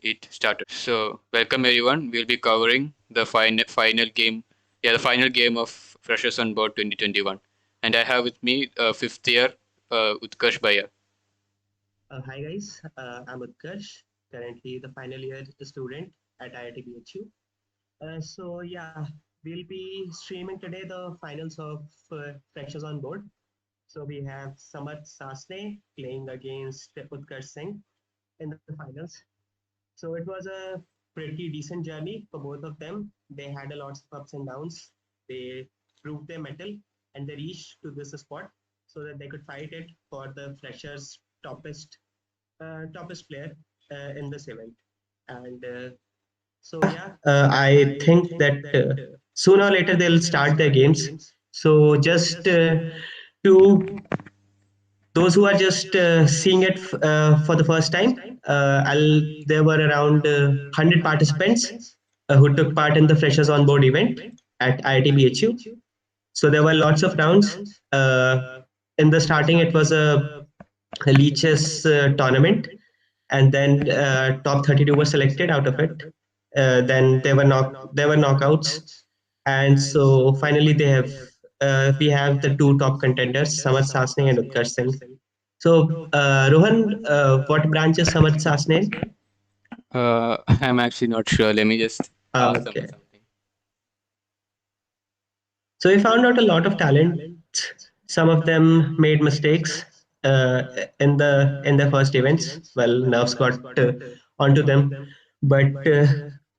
it started. So welcome everyone. We'll be covering the final game. Yeah, the final game of Freshers on Board 2021. And I have with me fifth year Utkarsh Bhaiya. Hi guys, I'm Utkarsh, currently the final year student at IIT BHU. So we'll be streaming today the finals of Freshers on Board. So we have Samat Sasne playing against Utkarsh Singh in the finals. So it was a pretty decent journey for both of them. They had a lots of ups and downs. They proved their mettle and they reached to this spot so that they could fight it for the Freshers toppest player in this event. And I think that sooner or later they'll start their games. So just to those who are just seeing it for the first time, there were around 100 participants who took part in the Freshers on Board event at IIT BHU. So there were lots of rounds. Uh, in the starting, it was a leeches tournament, and then top 32 were selected out of it. Then there were knockouts, and so finally we have the two top contenders, Samarth Sasne and Utkarsh Singh. So Rohan, what branch is Samarth Sasne in? I'm actually not sure. Let me just ask them Okay. something. So we found out a lot of talent. Some of them made mistakes in their first events. Well, nerves got onto them, but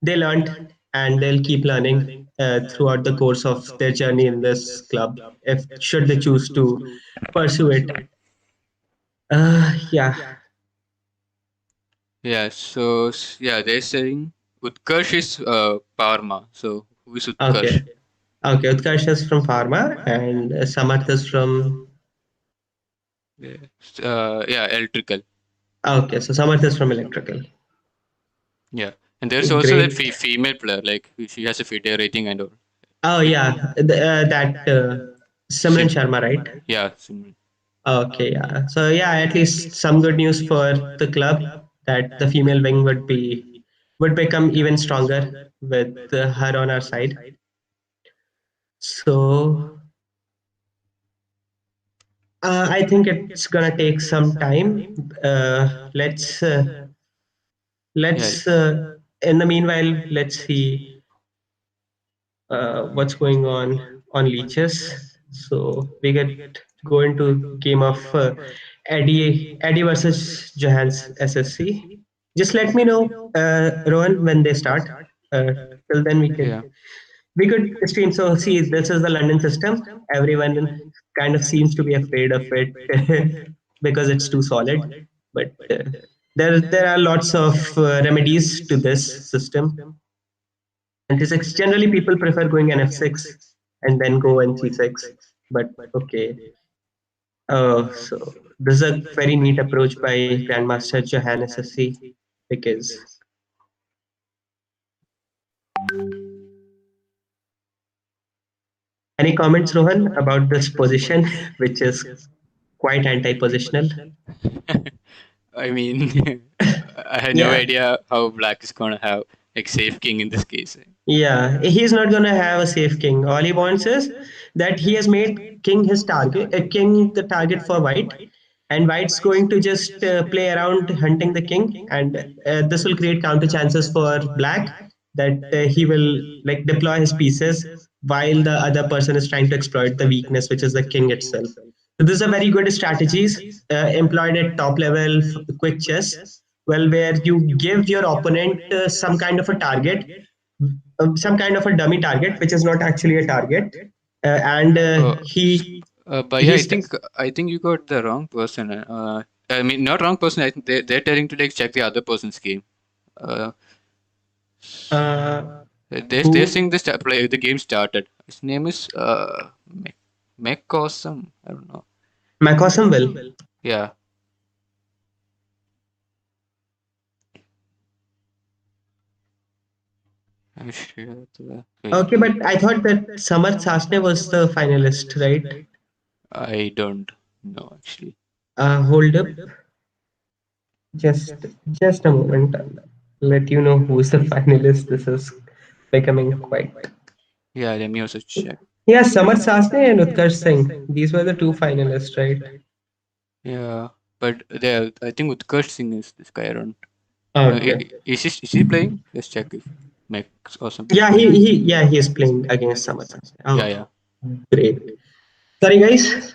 they learned and they'll keep learning throughout the course of their journey in this club. If should they choose to pursue it. Yeah. Yeah, so yeah, they're saying Utkarsh is Parma. So who is Okay. Utkarsh? Okay. Utkarsh is from Pharma and Samarth is from. Yeah, yeah, electrical. Okay. So Samarth is from Electrical. Yeah, and there's also that Great. female player, like she has a FIDE rating and all. Oh yeah, that Simran Sim, Sharma, right? yeah, Simran. Okay, yeah. So yeah, at least some good news for the club that the female wing would become even stronger with her on our side. So I think it's gonna take some time. Yeah, Let's in the meanwhile let's see what's going on leeches. So we get go into game of Eddie versus Johans SSC. Just let me know, Rohan, when they start. Uh, Till then yeah, we could stream. So see, this is the London system. Everyone kind of seems to be afraid of it because it's too solid. But there are lots of remedies to this system. Anti-6, generally people prefer going NF6 and then go NC6. But okay. So this is a very neat approach by Grandmaster Johannes SC because any comments, Rohan, about this position, which is quite anti-positional? I mean, I had no Yeah. idea how Black is gonna have like safe king in this case. Yeah, he's not gonna have a safe king. All he wants is that he has made king his target, king the target for white, and white's going to just play around hunting the king, and this will create counter chances for black that he will like deploy his pieces while the other person is trying to exploit the weakness, which is the king itself. So these are very good strategies employed at top level quick chess. Well, where you give your opponent some kind of a target, some kind of a dummy target, which is not actually a target, and Oh, but yeah, he's I think you got the wrong person. I mean, not wrong person. I think they're telling to like check the other person's game. Uh, uh, they're who saying play the game started. His name is Mech or some. I don't know. Macawsome will. Yeah. I'm sure. Wait, Okay, but I thought that Samarth Sasne was the finalist, right? I don't know actually. Hold up, just just a moment. let you know who's the finalist. This is becoming quite. Yeah, let me also check. Yeah, Samar Sasne and Utkarsh Singh. These were the two finalists, right? Yeah, but there, I think Utkarsh Singh is this guy around. Okay. Is he playing? Let's check if Max or something Yeah, playing. he is playing against Samar Sasne. Yeah, Okay, yeah. great. Sorry, guys.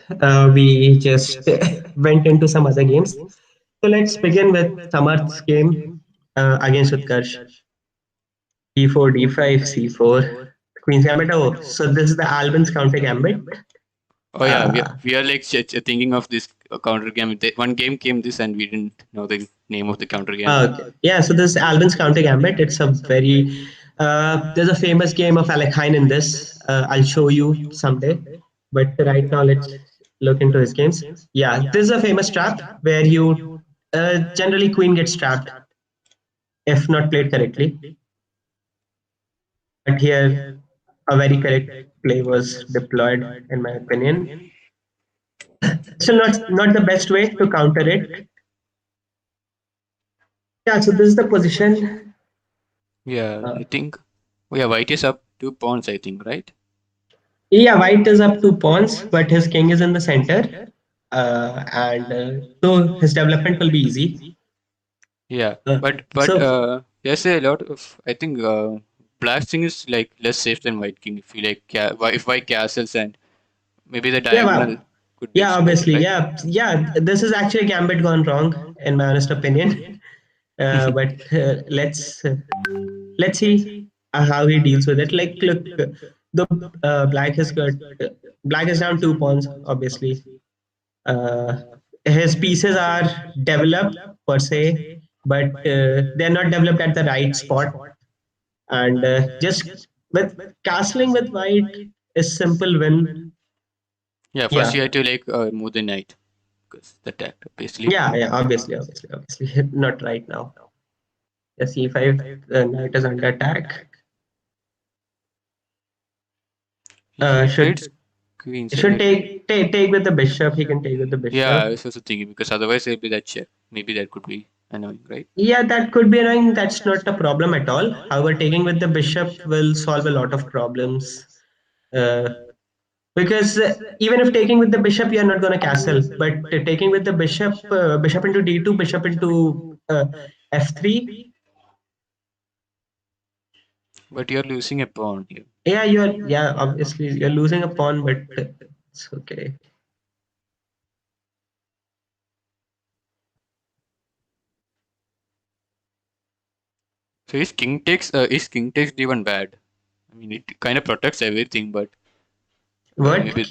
We just went into some other games. So let's begin with Samarth's game against Utkarsh. E4, D5, C4, Queen's Gambit. Oh, so this is the Albans counter gambit. Oh yeah, we are like thinking of this counter game. One game came this, and we didn't know the name of the counter game. Okay. Yeah, so this Albans counter gambit. It's a very there's a famous game of Alekhine in this. I'll show you someday. But right now let's look into his games. Yeah, this is a famous trap where you generally queen gets trapped if not played correctly. But here a very correct play was deployed in my opinion. Still not the best way to counter it. Yeah, so this is the position. Yeah, Uh, I think. Oh yeah, white is up 2 pawns. I think, right? Yeah, white is up 2 pawns, but his king is in the center. And so his development will be easy. Yeah, Uh, but so, there's a lot of I think black thing is like less safe than white king. If you like, if white castles and maybe the yeah, diagonal wow. could be Yeah, also better, obviously. right? Yeah. This is actually a gambit gone wrong, in my honest opinion. But let's see how he deals with it. Like, look, the black has got black is down 2 pawns, obviously. Uh, his pieces are developed per se, but they're not developed at the right spot. And just with castling with white is simple win. Yeah, first Yeah, you have to like move the knight because the attack basically. yeah, obviously, not right now. The c5 knight is under attack. He Should played queen should seven. take with the bishop. He can take with the Yeah, bishop. I was also thinking because otherwise it'll be that check. Maybe that could be annoying, right? Yeah, that could be annoying. That's not a problem at all. However, taking with the bishop will solve a lot of problems. Uh, because even if taking with the bishop, you're not going to castle. But taking with the bishop, bishop into d2, bishop into f3. But you're losing a pawn here. Yeah, obviously you're losing a pawn, but it's okay. So is king takes d1 bad? I mean, it kind of protects everything, but What maybe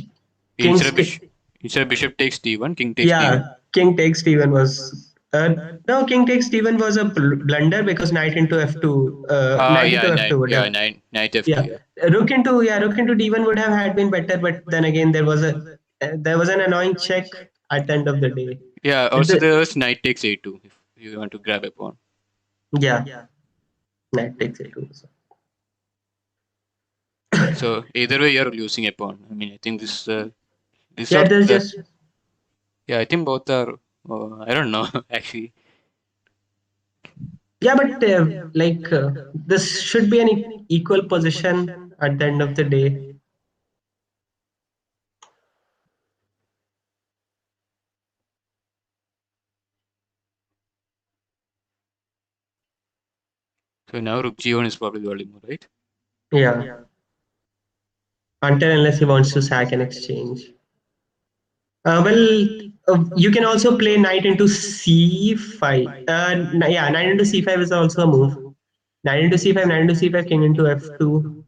king's instead of bishop, instead of bishop takes d1, king takes d1. yeah, king takes d1 was no, king takes d1 was a blunder because knight into f2, Ah, knight yeah, into f2 knight, would yeah, have. knight f2, Yeah, yeah. rook into d1 would have had been better, but then again there was an annoying check at the end of the day. Yeah, also The, there's knight takes a2 if you want to grab a pawn. yeah, knight takes a2. So either way, you're losing a pawn. I mean, I think this Yeah, sort, there's just yeah, I think both are. I don't know actually. yeah, but this should be an equal position at the end of the day. So now rook g1 is probably the only move, right? Yeah, until unless he wants to sack an exchange. You can also play knight into c5. Yeah, knight into c5 is also a move. Knight into c5, knight into c5, king into f2,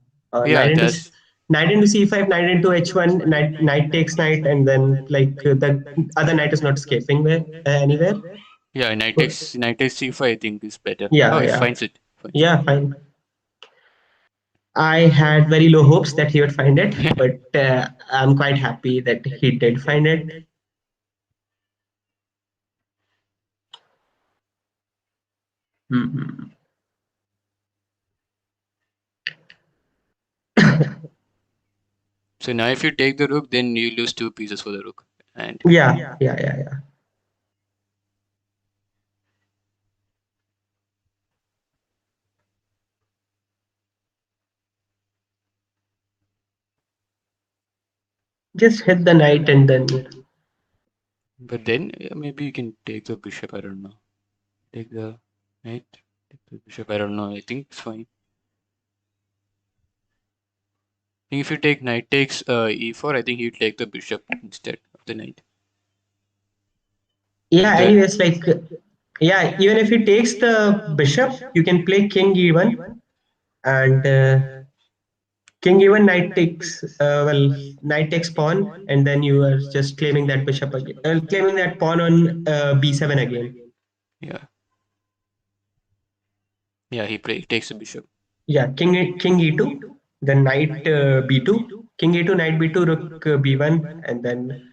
Yeah, that's knight into c5, knight into h1, knight takes knight, and then the other knight is not escaping anywhere. yeah. But Knight takes c5. I think is better. Oh, yeah, he yeah, finds it. Finds yeah, fine. I had very low hopes that he would find it, it. but I'm quite happy that he did find it. Mhm. So now if you take the rook, then you lose 2 pieces for the rook. And Yeah. Just hit the knight and then. But then maybe you can take the bishop. I don't know. Take the knight. Take the bishop. I don't know. I think it's fine. I think if you take knight takes e4, I think he'd take the bishop instead of the knight. Yeah, With the anyways, like, yeah, even if he takes the bishop, you can play king e1 and king e1 knight takes, knight takes pawn, and then you are just claiming that bishop again, claiming that pawn on b7 again. yeah, yeah, he takes the bishop. Yeah, king e2, then knight b2, king e2, knight b2, rook b1, and then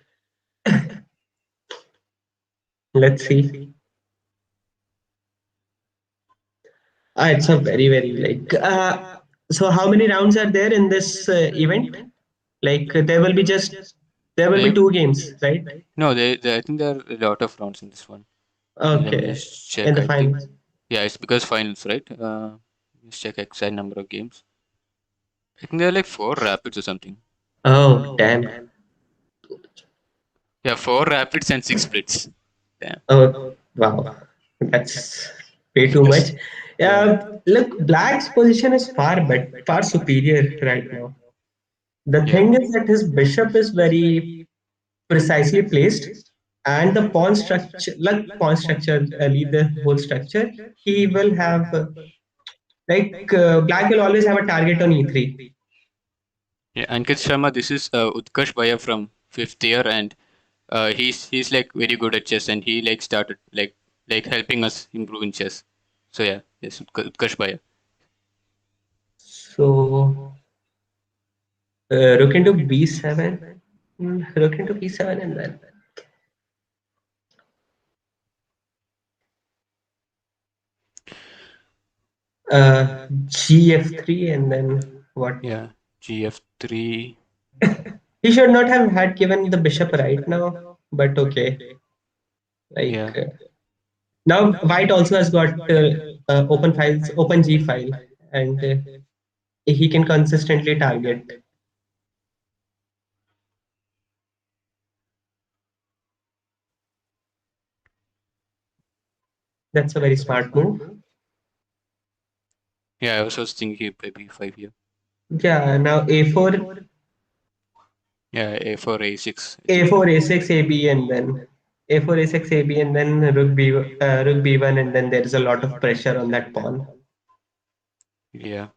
let's see. It's a very like. So how many rounds are there in this event? Like there will be They, two games, right? no, I think there are a lot of rounds in this one. Let me Okay, just in check. the I think finals. yeah, it's because finals, right? Let's check exact number of games. I think there are like four rapids or something. Oh damn. Yeah, four rapids and six splits. Damn. Oh wow, that's way too much. Yeah. Look, Black's position is far superior right now. The Yeah. thing is that his bishop is very precisely placed, and the pawn structure, lead the whole structure. He will have Black will always have a target on e3. Yeah, Ankit Sharma, this is Utkarsh Bhaiya from fifth year, and he's like very good at chess, and he like started like helping us improve in chess. So yeah, yes, Utkarsh Bhaiya. So rook into b7, rook into b7, and then gf3, and then what? Yeah, GF3. He should not have had given the bishop right now, but okay. Yeah, Like now, White also has got open G file, and he can consistently target. That's a very smart move. yeah. I was also thinking maybe five here. Yeah, now a4, Yeah, A4, A6. I think. a4, a6, ab, and then a4, a6, ab, and then rook b1, and then there is a lot of pressure on that pawn. Yeah,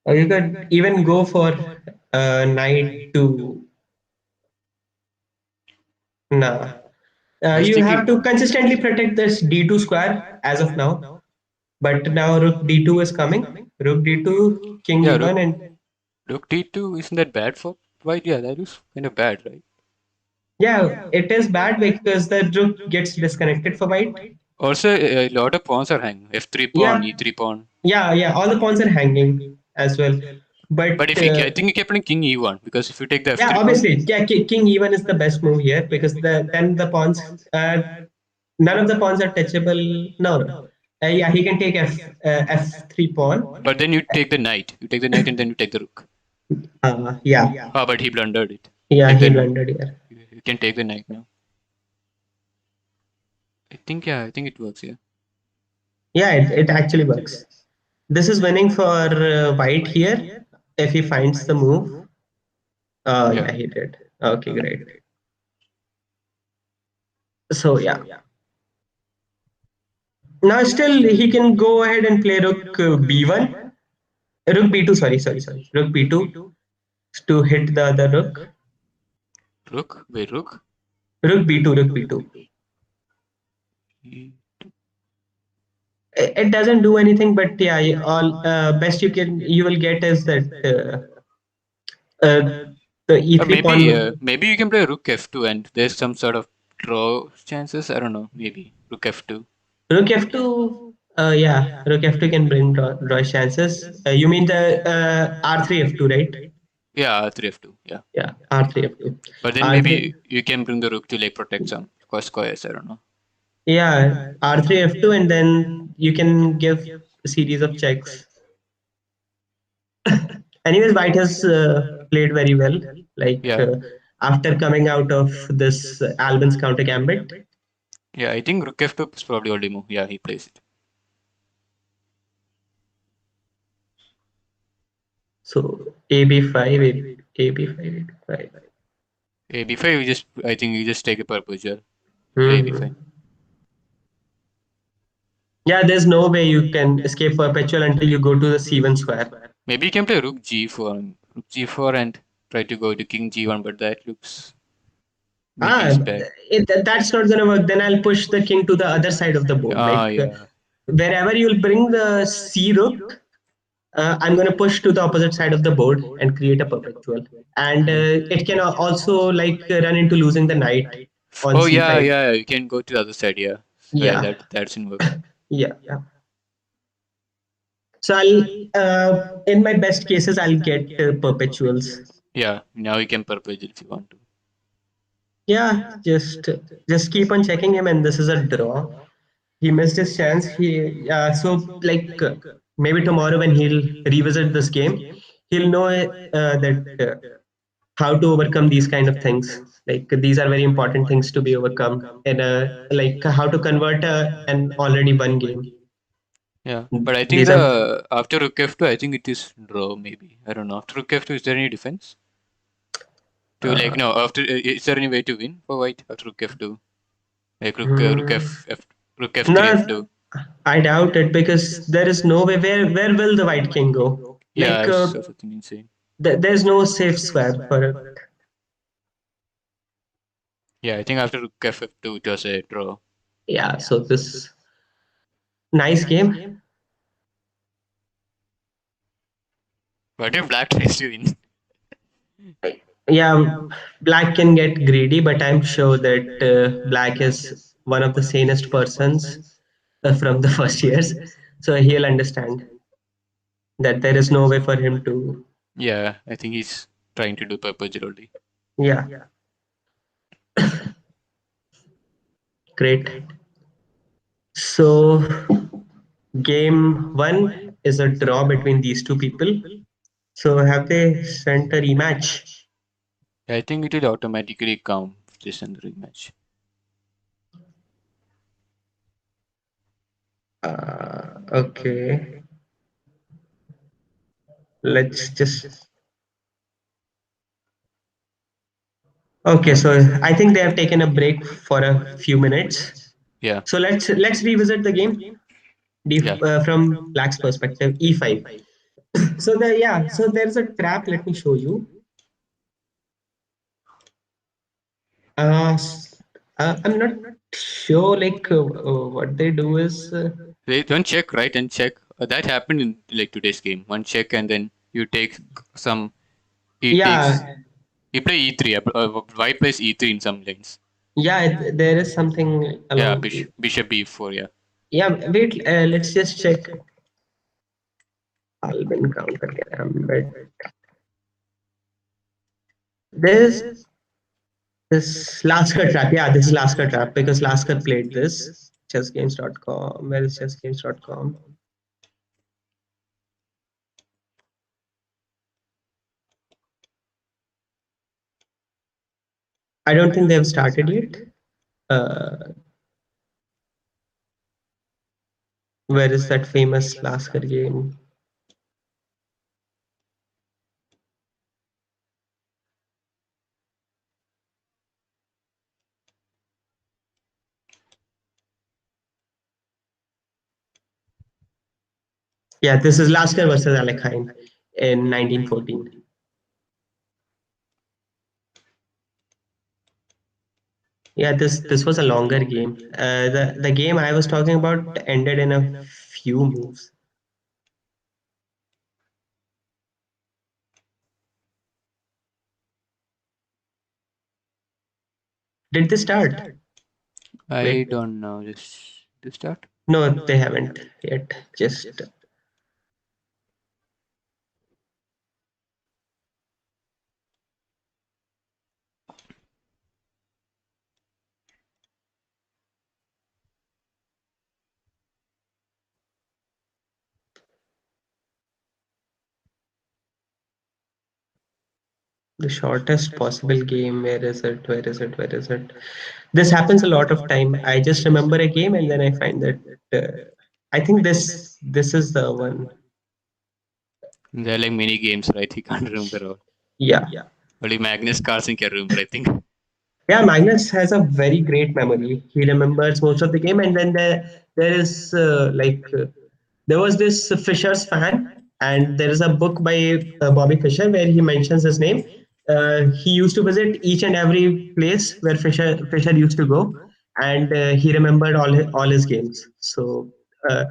Or you could even go for knight to nah. I was You thinking. have to consistently protect this d2 square as of now. But now rook d2 is coming. Rook d2, king Yeah, e1, and Rook D2 isn't that bad for White? Yeah, that is kind of bad, right? yeah, it is bad because the rook gets disconnected for white. Also, a lot of pawns are hanging. F3 pawn, Yeah, E3 pawn. yeah. All the pawns are hanging as well. But But if you, I think you kept playing King E1 because if you take the yeah, F3 pawn, obviously, yeah, king e1 is the best move here because then the pawns, uh, none of the pawns are touchable. No, no. Yeah, he can take f3 pawn. but then you take the knight. You take the knight and then you take the rook. Yeah, Ah, but he blundered it. yeah, Take he the knight. blundered here. You can take the knight now. I think yeah, I think it works. Yeah. Yeah, it actually works. This is winning for white here if he finds the move. Oh, Yeah. yeah, he did. Okay, great. So, yeah. Now, still, he can go ahead and play rook b1. Rook b2, sorry. Rook b2 to hit the other rook. Rook. Wait, rook. Rook b2. E- It doesn't do anything, but yeah, all best you will get is that uh, the e3 pawn. maybe you can play rook F2 and there's some sort of draw chances. I don't know. Maybe rook F2. Rook f2, yeah, rook f2 can bring draw chances. You mean the r3 f2, right? Yeah, 3 F2. Yeah. Yeah, r3 f2. But then r3, maybe you can bring the rook to like protect some squares. I don't know. yeah, r3 f2, and then you can give a series of checks. Anyways, White has played very well. Like Yeah, after coming out of this Albion's counter gambit. yeah. I think Rook F2 is probably only move. Yeah, he plays it. So AB5, AB5, AB5. A B5, we just I think you just take a perpetual. Play Hmm. B5. Yeah, there's no way you can escape perpetual until you go to the C1 square. Maybe you can play Rook G4, Rook G4 and try to go to King G1, but that looks maybe is Ah, bad. that's not gonna work. Then I'll push the king to the other side of the board. Ah, Like yeah, wherever you'll bring the C rook, I'm gonna push to the opposite side of the board and create a perpetual. And yeah. it can also like run into losing the knight on Oh yeah, C5. yeah. You can go to the other side. Yeah, so yeah, Yeah, that's in work. yeah, yeah. So I'll, in my best cases, I'll get perpetuals. Yeah, now you can perpetual if you want to. Yeah, just keep on checking him, and this is a draw. He missed his chance. So like maybe tomorrow when he'll revisit this game, he'll know that how to overcome these kind of things. Like these are very important things to be overcome, and like how to convert an already won game. Yeah, but I think These are the after Rook F2, I think it is draw maybe. I don't know. After Rook F2, is there any defense? To like uh, no after is there any way to win for White after Rook F2? Like Rook hmm, F Rook F3 no, F2. I doubt it because there is no way. Where will the white king go? Yeah, Like I was also thinking same. there's no safe swap for it. Yeah, I think after Rook F2 it was a draw. Yeah, so this nice game. What if Black tries to win? Yeah, black can get greedy, but I'm sure that black is one of the sanest persons from the first years, so he'll understand that there is no way for him to. Yeah, I think he's trying to do perpetual only. Yeah, great. So game one is a draw between these two people. So have they sent a rematch? I think it will automatically count this in the rematch. Okay, let's just. Okay, Yeah, so I think they have taken a break for a few minutes. yeah, So let's revisit the game yeah. from black's perspective. E5. So so there's a trap. Let me show you. Uh, s- I'm not sure. Like what they do is Wait, one check, right? And check. That happened in like today's game. One check and then you take some. He takes. yeah, He play E3. White plays E3 in some lanes. yeah. There is something Yeah, along. Bishop B4. Yeah. Yeah, wait. Let's just check. Albin counter gambit. There's this Lasker trap. Yeah, this is Lasker trap because Lasker played this. Chessgames.com. Where is chessgames.com? I don't think they have started yet. Uh, where is that famous Lasker game? Yeah, this is Lasker versus Alekhine in 1914. Yeah, this was a longer game. The game I was talking about ended in a few moves. Did they start? I Wait, don't know. Just start. no, they haven't yet. Just The shortest possible game. Where is it? Where is it? Where is it? This happens a lot of time. I just remember a game and then I find that I think this is the one. They're like mini games, right? He can't remember all. Yeah. Only Magnus Carlsen can remember, I think. Yeah, Magnus has a very great memory. He remembers most of the game, and then there is there was this Fisher's fan, and there is a book by Bobby Fischer where he mentions his name. He used to visit each and every place where Fisher used to go, and he remembered all his games. So uh,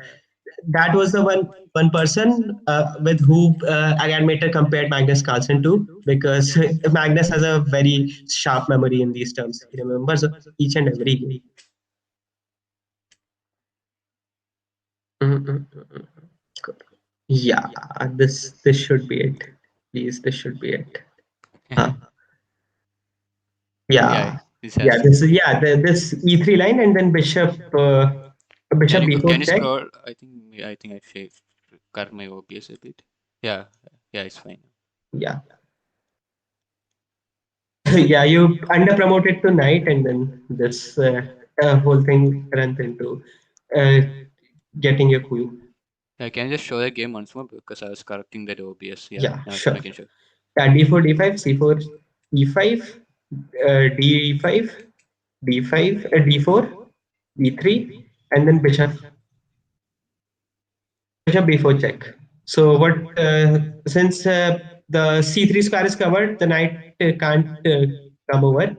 that was the one person with who Agadmator compared Magnus Carlsen to, because Magnus has a very sharp memory in these terms. He remembers each and every game. Mm-mm-mm. Yeah, this should be it. Please, this should be it. Huh. Yeah, Yeah, this yeah. has to. This is yeah. This E3 line and then bishop Can B4 you check. scroll? I think I should cut my OBS a bit. Yeah, yeah, it's fine. Yeah, yeah. You under promoted to knight, and then this whole thing runs into uh, getting your queen. Yeah, can you just show the game once more because I was correcting that OBS. Yeah, Yeah, now sure. I can show. Yeah, d4 d5 c4 e5 d5 d5 d4 d3 and then bishop b4 check. So what since the c3 square is covered, the knight can't come over.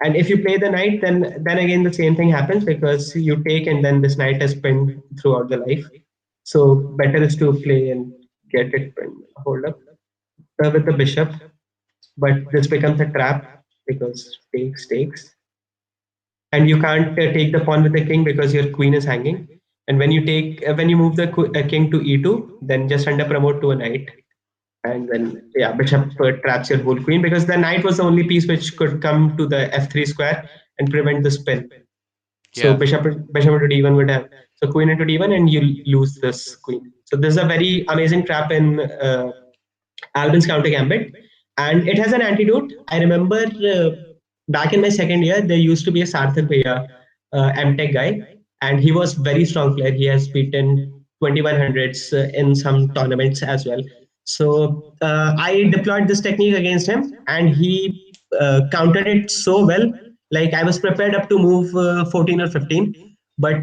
And if you play the knight, then again the same thing happens because you take and then this knight is pinned throughout the life. So better is to play and get it pinned. Hold up with the bishop, but this becomes a trap because takes, and you can't take the pawn with the king because your queen is hanging. And when you move the king to e2, then just under promote to a knight, and then yeah, bishop traps your whole queen because the knight was the only piece which could come to the f3 square and prevent the spin. So Yeah, bishop into d1 would have, so queen into d1 and you lose this queen. So this is a very amazing trap in Albin's Counter Gambit, and it has an antidote. I remember back in my second year, there used to be a Sarthak Bhaiya, MTech guy, and he was very strong player. He has beaten 2100s in some tournaments as well. So I deployed this technique against him, and he countered it so well. Like I was prepared up to move 14 or 15, but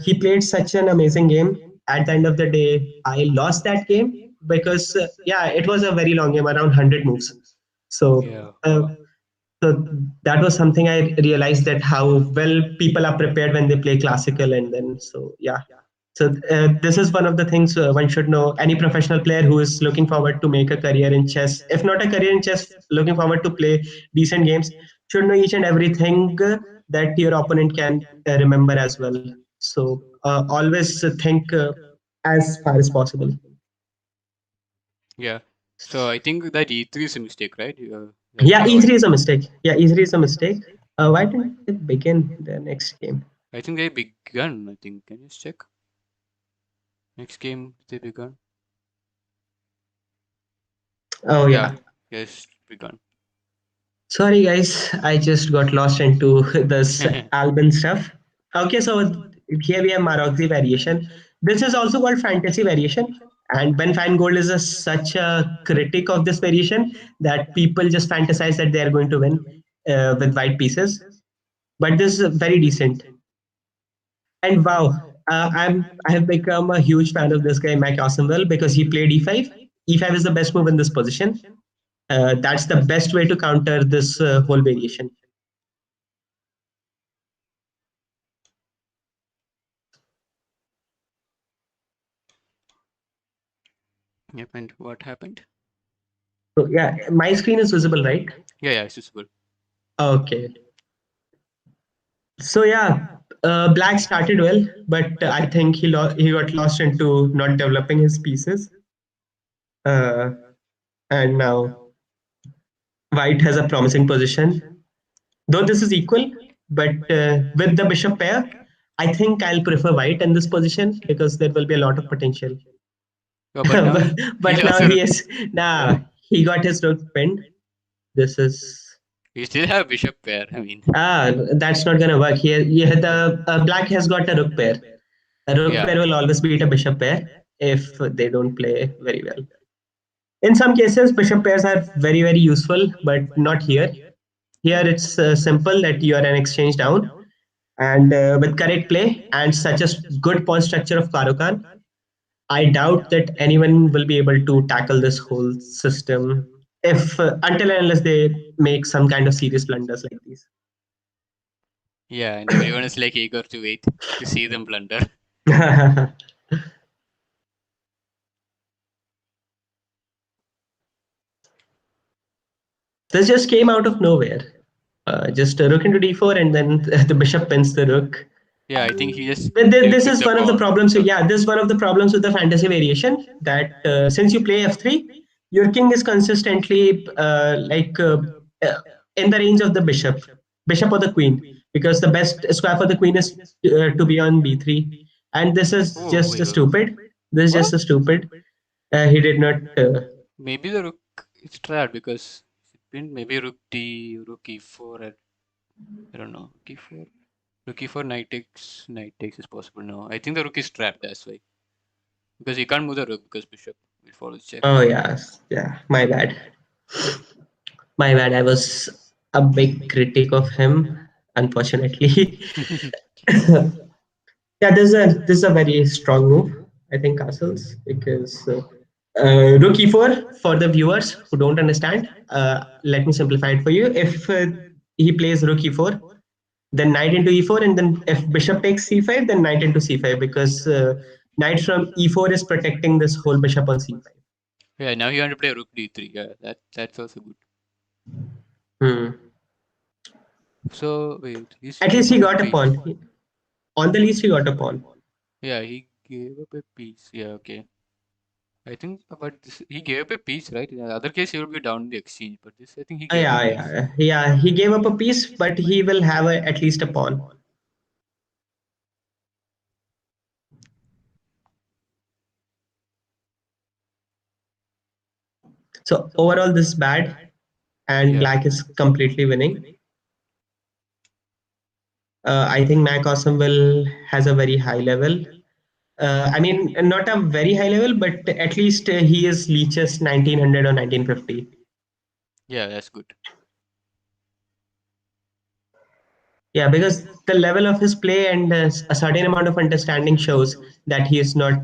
he played such an amazing game. At the end of the day, I lost that game because yeah, it was a very long game, around 100 moves. So yeah, so that was something I realized, that how well people are prepared when they play classical. And then so yeah, so this is one of the things one should know. Any professional player who is looking forward to make a career in chess, if not a career in chess, looking forward to play decent games, should know each and everything that your opponent can remember as well. So always think as far as possible. yeah. So I think that E3 is a mistake, right? That Yeah, you E3 avoided. is a mistake. Yeah, E3 is a mistake. Why didn't it begin the next game? I think they begun. I think. Can you just check? Next game they begun. Oh Yeah, yeah. yes, begun. Sorry guys, I just got lost into this Albin stuff. Okay, so here we have Maroczy variation. This is also called fantasy variation. And Ben Feingold is such a critic of this variation that people just fantasize that they are going to win with white pieces. But this is very decent. And wow, I have become a huge fan of this guy, Mike Asenwell, because he played e5. E5 is the best move in this position. That's the best way to counter this whole variation. Yep, and what happened? So yeah, my screen is visible, right? Yeah, yeah, it's visible. Okay. So yeah, Black started well, but I think he got lost into not developing his pieces, uh, and now White has a promising position. Though this is equal, but with the bishop pair, I think I'll prefer White in this position because there will be a lot of potential. Oh, but now he But now lost the he rook. is, nah, he got his rook pinned. This is We still have bishop pair. I mean, that's not gonna work here. Yeah, the black has got a rook pair. A rook yeah, pair will always beat a bishop pair if they don't play very well. In some cases, bishop pairs are very useful, but not here. Here it's simple that you are an exchange down, and with correct play and such a good pawn structure of Karokan, I doubt that anyone will be able to tackle this whole system if until and unless they make some kind of serious blunders like these. yeah, and everyone is like eager to wait to see them blunder. This just came out of nowhere. Just a rook into d4, and then the bishop pins the rook. Yeah, I think he just But this took is the one of the pawn. problems. Yeah, this is one of the problems with the fantasy variation that since you play f3, your king is consistently uh, in the range of the bishop or the queen, because the best square for the queen is to be on b3, and this is Oh, just wait, a wait, wait. stupid. This is What? just a stupid. He did not. Maybe the rook is trapped because it been maybe rook d, rook e4. I don't know. Rook e4. Rook e4, knight takes is possible. No, I think the rook is trapped. That's why because he can't move the rook because bishop will follow check. Oh yes, yeah. My bad. My bad. I was a big critic of him. Unfortunately. Yeah, this is a very strong move. I think castles because rook e4 for the viewers who don't understand. Let me simplify it for you. If he plays rook e4, then knight into e4, and then if bishop takes c5, then knight into c5 because knight from e4 is protecting this whole bishop on c5. Yeah, now you want to play rook d3. Yeah, that's also good. Hmm. So wait, he's At gave least he up a got a piece. pawn. On the least, he got a pawn. Yeah, he gave up a piece. Yeah, okay. I think, but he gave up a piece, right? In the other case, he would be down in the exchange. But this, I think he gave up a Yeah, piece. yeah. He gave up a piece, but he will have at least a pawn. So overall, this is bad, and Yeah, black is completely winning. I think Mac Awesome will has a very high level. I mean, not a very high level, but at least he is Leech's 1900 or 1950. yeah, that's good. Yeah, because the level of his play and a certain amount of understanding shows that he is not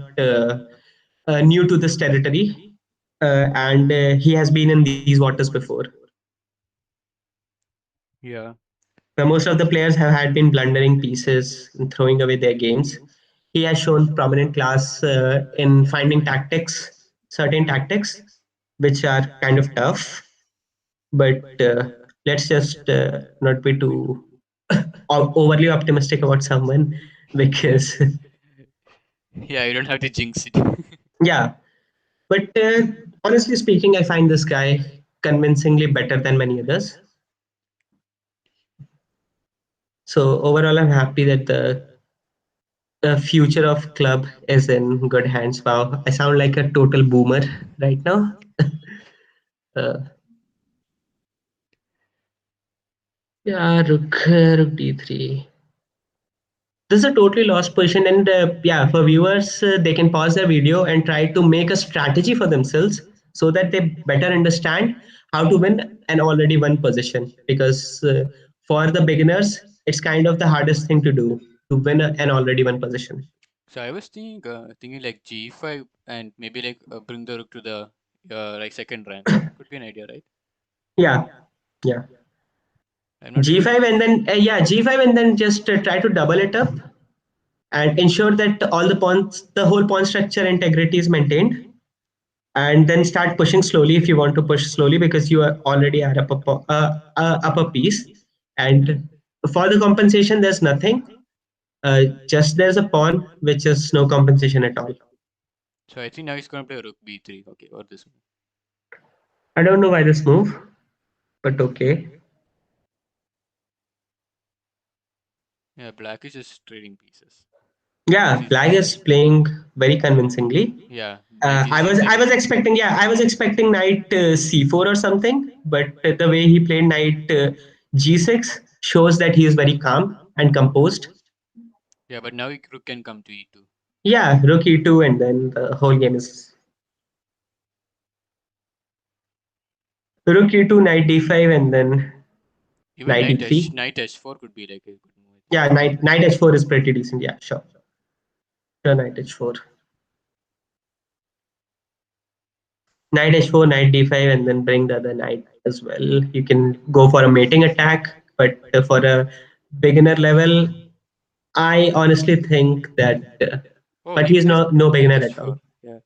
new to this territory, and he has been in these waters before. Yeah, Where most of the players have had been blundering pieces and throwing away their games. He has shown prominent class in finding certain tactics, which are kind of tough. But let's just not be too overly optimistic about someone because, yeah, you don't have to jinx it. yeah. But honestly speaking, I find this guy convincingly better than many others. So overall, I'm happy that the future of club is in good hands. Wow, I sound like a total boomer right now. uh, yeah, rook d3. This is a totally lost position, and yeah, for viewers, they can pause their video and try to make a strategy for themselves so that they better understand how to win an already won position. Because for the beginners, it's kind of the hardest thing to do to win an already won position. So I was thinking like g5 and maybe like bring the rook to the like second rank. That could be an idea, right? Yeah, yeah. I'm not sure. G5 and then yeah, G5 and then just try to double it up and ensure that all the pawns, the whole pawn structure integrity is maintained, and then start pushing slowly if you want to push slowly because you are already are up a piece. And for the compensation, there's nothing. Just there's a pawn which is no compensation at all. So I think now he's gonna play rook b3. Okay, or this one. I don't know why this move, but okay. Yeah, black is just trading pieces because Yeah, he's Black is playing very convincingly. yeah. Knight I g6 was and expecting, yeah, I was expecting knight c4 or something, but the way he played knight g6 shows that he is very calm and composed. yeah, but now rook can come to e2. Yeah, rook e2, and then the whole game is rook e2, knight d5, and then Even knight e3. knight h4 could be like a good move, I think. Yeah, knight h4 is pretty decent. Yeah, sure. Sure, knight h4. Knight h4, knight d5, and then bring the other knight as well. You can go for a mating attack, but for a beginner level, I honestly think that. Oh, But he he's plays no knight beginner at h4. all. Yeah,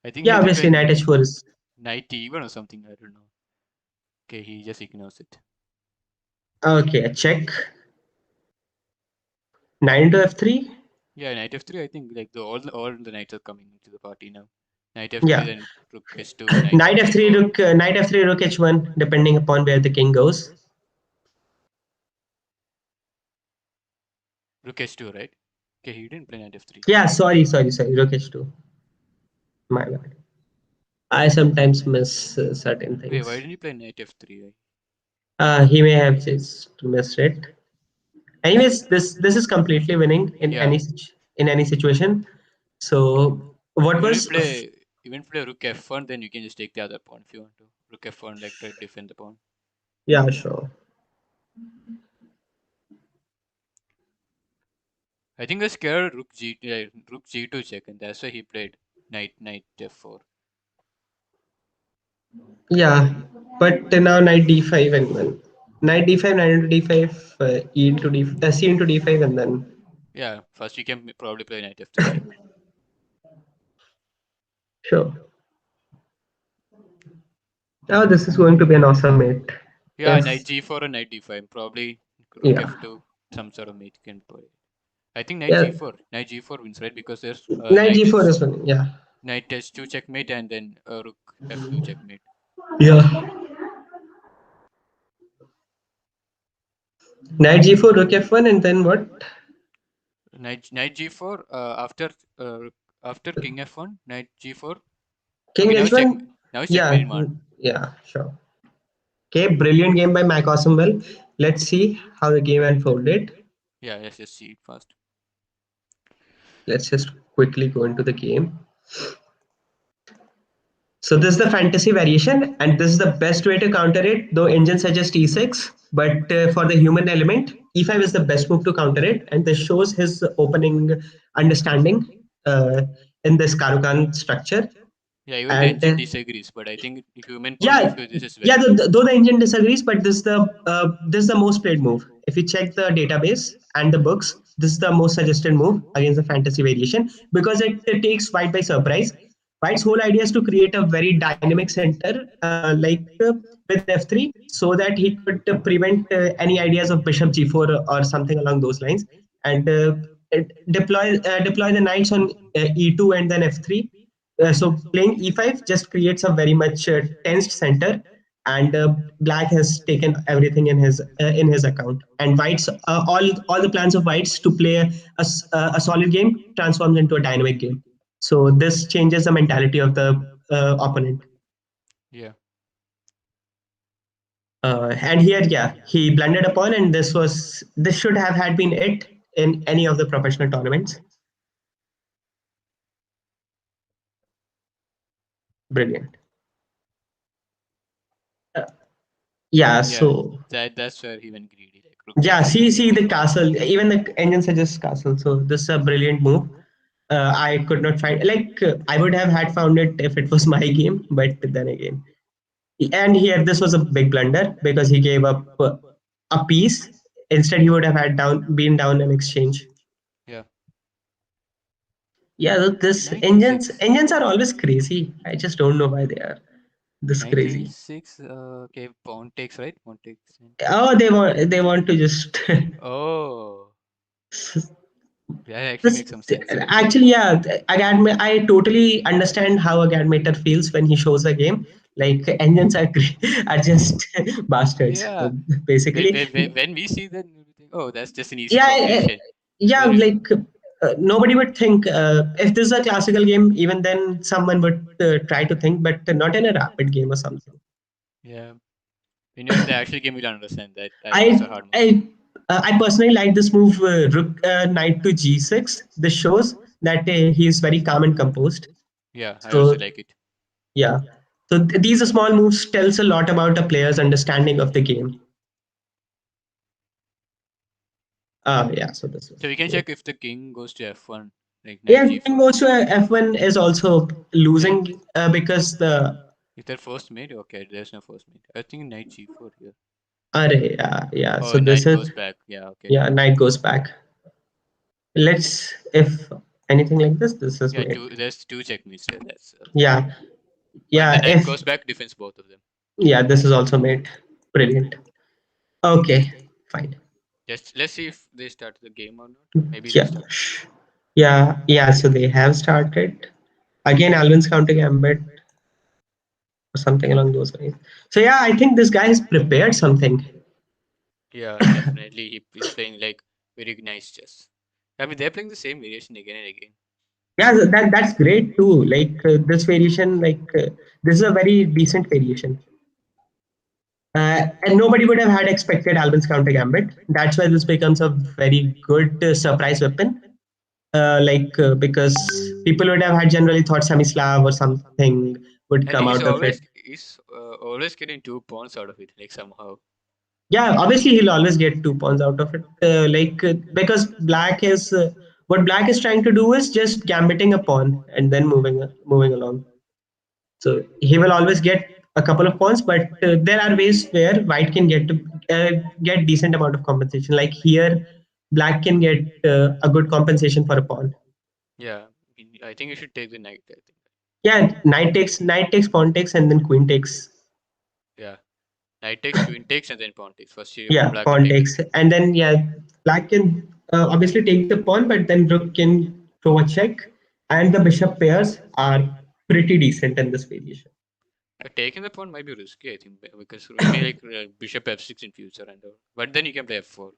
I think Yeah, he'll be obviously, playing knight h4 is. knight e1 or something. I don't know. Okay, he just ignores it. Okay, a check. Knight to f3. Yeah, knight f3. I think like all the knights are coming into the party now. Knight f3, Yeah, then rook h2, knight knight f3, g4, rook, knight f3, rook h1, depending upon where the king goes. rook h2, right? Okay, he didn't play knight f3. Yeah, sorry, rook h2. My bad. I sometimes miss certain Wait, why things. didn't he play knight f3? He may have just missed it. Anyways, this is completely winning in Yeah, in any situation. So what even if you was play even if you play rook f1, then you can just take the other pawn if you want to. Rook f1, like try to defend the pawn. yeah, sure. I think they're scared rook g2 check, and that's why he played knight f4. Yeah, but now knight d5, and then knight d5, knight into d5, e into d, c into d5, and then Yeah, first you can probably play knight f3 check. sure. Oh, this is going to be an awesome mate. Yeah, knight If g4 and knight d5. Probably rook yeah, f2, some sort of mate you can play. I think knight yeah, g4. Knight g4 wins, right? Because there's knight g4 is winning. Yeah, knight h2 checkmate and then rook f2 checkmate. yeah. Knight g4, rook f1, and then what? Knight g4 after king f1, knight g4. King Okay, now it's check. h1. Now it's checkmate Yeah, in one. yeah, sure. Okay, brilliant game by Mike Osumwell. Let's see how the game unfolded. Yeah, let's just see it first. Let's just quickly go into the game. So this is the fantasy variation, and this is the best way to counter it. Though engine suggests e6, but for the human element, e5 is the best move to counter it, and this shows his opening understanding uh, in this Karukan structure. Yeah, even the And engine disagrees, but I think the human point of yeah, view, this is yeah. very good. Though the engine disagrees, but this is the most played move. If you check the database and the books, this is the most suggested move against the fantasy variation because it takes white by surprise. White's whole idea is to create a very dynamic center, with f3, so that he could prevent any ideas of bishop g4 or something along those lines, and deploy the knights on e2 and then f3. So playing e5 just creates a very much tensed center, and black has taken everything in his account. And whites, all the plans of whites to play a solid game transforms into a dynamic game. So this changes the mentality of the opponent. Yeah, And here, yeah, he blended a pawn, and this should have had been it in any of the professional tournaments. Brilliant. Uh, yeah, yeah. so That's where he went greedy, like rook yeah, f3. see the castle. Even the engine suggests castle. So this is a brilliant move. I could not find, like, I would have had found it if it was my game, but then again, and here this was a big blunder because he gave up a piece. Instead, he would have had been down an exchange. Yeah, Yeah, this knight e6. engines are always crazy. I just don't know why they are this Knight crazy. e6. Okay, pawn takes, right? Pawn takes. Oh, they want to just Oh, that actually this makes some sense. actually, yeah, I totally understand how a gadmater feels when he shows a game. Like engines are are just bastards, Yeah, basically. when we see that, we think, oh, that's just an easy Yeah, combination. yeah, Then like nobody would think if this is a classical game. Even then, someone would try to think, but not in a rapid game or something. Yeah. When you're in the actual game, you'll understand that that's a I hard move. I I personally like this move, Rook Knight to G6. This shows that he is very calm and composed. Yeah, I also So like it. yeah, so these small moves tells a lot about a player's understanding of the game. Yeah, so this So is we can good. check if the king goes to f1, like knight Yeah, king g4. goes to F1 is also losing because the Is there first mate? Okay, there's no first mate. I think knight g4 here. yeah, yeah. So Oh, this knight is goes back. Yeah, okay. yeah, knight goes back. Let's if anything like this is Yeah, mate. two. There's two checkmates there. That's Yeah, when the yeah. knight If goes back, defends both of them. yeah, this is also mate. Brilliant. Okay, fine. Just let's see if they start the game or not. Maybe they Yeah, start. yeah, yeah. So they have started again. Alvin's counter gambit or something along those lines. So yeah, I think this guy has prepared something. Yeah, definitely. He's playing like very nice chess. I mean, they're playing the same variation again and again. Yeah, that's great too. Like this variation, this is a very decent variation. And nobody would have had expected Alvin's counter gambit. That's why this becomes a very good surprise weapon. Because people would have had generally thought Semislav or something would And come out of it. he's always getting 2 pawns out of it, like somehow. Yeah, obviously he'll always get 2 pawns out of it. Because black is what black is trying to do is just gambiting a pawn and then moving along. So he will always get a couple of pawns, but there are ways where white can get decent amount of compensation. Like here, black can get a good compensation for a pawn. Yeah, I think you should take the knight. I think. Yeah, knight takes, pawn takes, and then queen takes. Yeah, knight takes, queen takes, and then pawn takes. First, Yeah, black will pawn take the takes, queen. and then yeah, black can obviously take the pawn, but then rook can throw a check, and the bishop pairs are pretty decent in this variation. Taking the pawn might be risky, I think, because we may like bishop f6 in future and all. But then you can play f4.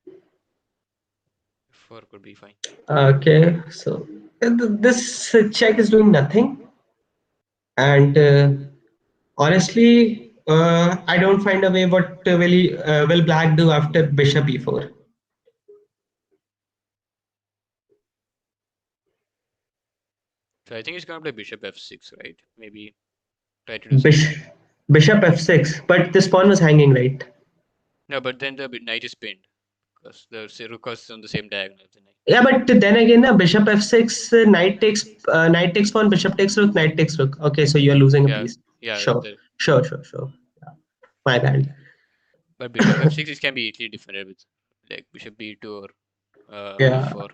Yeah, f4 could be fine. Okay, so this check is doing nothing, and honestly, I don't find a way what will black do after bishop e4. So I think he's gonna play bishop f6, right? Maybe try to do something. Bishop bishop f6, but this pawn was hanging, right? No, but then the knight is pinned because the rook is on the same diagonal as the knight. Yeah, but then again, bishop f6, knight takes pawn, bishop takes rook, knight takes rook. Okay, so you're losing a Yeah, piece. yeah. Sure, sure. Yeah, my bad. But bishop f6 it can be easily defended with like bishop b2 or Yeah. e4.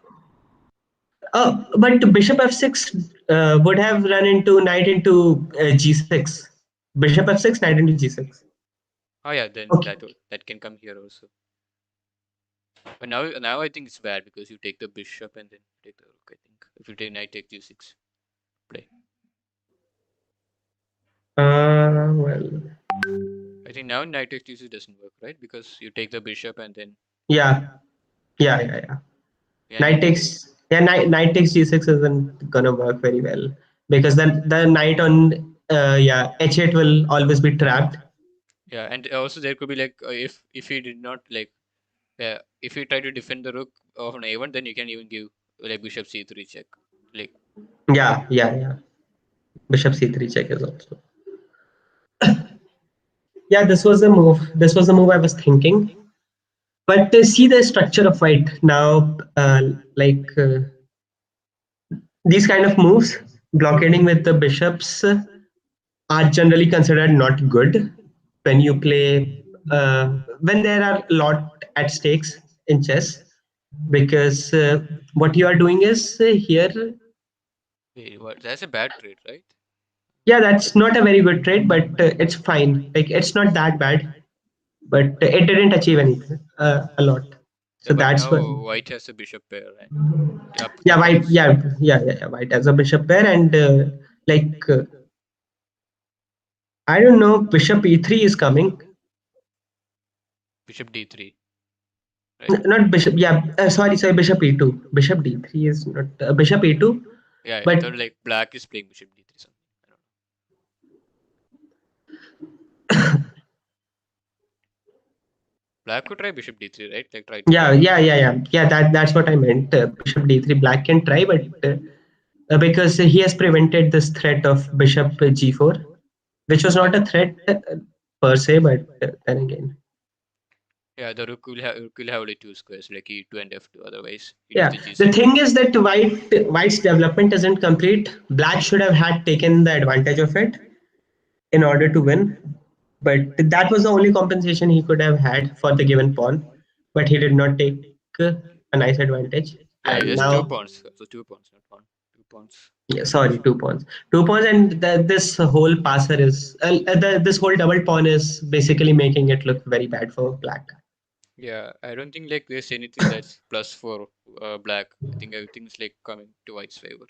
But bishop f6 would have run into knight into g6. Bishop f6, knight into g6. Oh yeah, then Okay. that can come here also. But now I think it's bad because you take the bishop and then take the rook. I think if you take knight take g6 play. Well, I think now knight takes g6 doesn't work, right? Because you take the bishop and then yeah, yeah. yeah, Knight and takes yeah, knight takes g6 isn't gonna work very well because then the knight on yeah h8 will always be trapped. yeah, and also there could be like if he did not like if you try to defend the rook on a1, then you can even give like bishop c3 check. Like Yeah. Bishop c3 check is also. Yeah, this was the move. This was the move I was thinking. But see the structure of white now. These kind of moves, blockading with the bishops, are generally considered not good when you play when there are a lot at stakes in chess because what you are doing is here. wait, what? That's a bad trade, right? Yeah, that's not a very good trade, but it's fine. Like it's not that bad, but it didn't achieve anything a lot. Yeah, So but that's what. now white has a bishop pair and up the Yeah, white. pawns. Yeah. White as a bishop pair, and like I don't know, bishop e3 is coming. Bishop d3. right? Not bishop. Yeah, sorry, bishop e2. Bishop d3 is not bishop e2, Yeah, I but thought like black is playing bishop d3 something. I don't know. Black could try bishop d3, right? Like try to yeah, break. yeah. That's what I meant. Bishop d3. Black can try, but because he has prevented this threat of bishop g4, which was not a threat per se, but then again, Yeah, the rook will have only two squares like e2 and f2. Otherwise, it is yeah. the The g6. thing is that white's development isn't complete. Black should have had taken the advantage of it in order to win, but that was the only compensation he could have had for the given pawn. But he did not take uh, a nice advantage, Yeah, and just two now. pawns. So 2 pawns, not one. 2 pawns. Yeah, sorry, 2 pawns. 2 pawns, and this whole passer is this whole double pawn is basically making it look very bad for black. Yeah, I don't think like there's anything that's plus for black. I think everything is like coming to white's favor.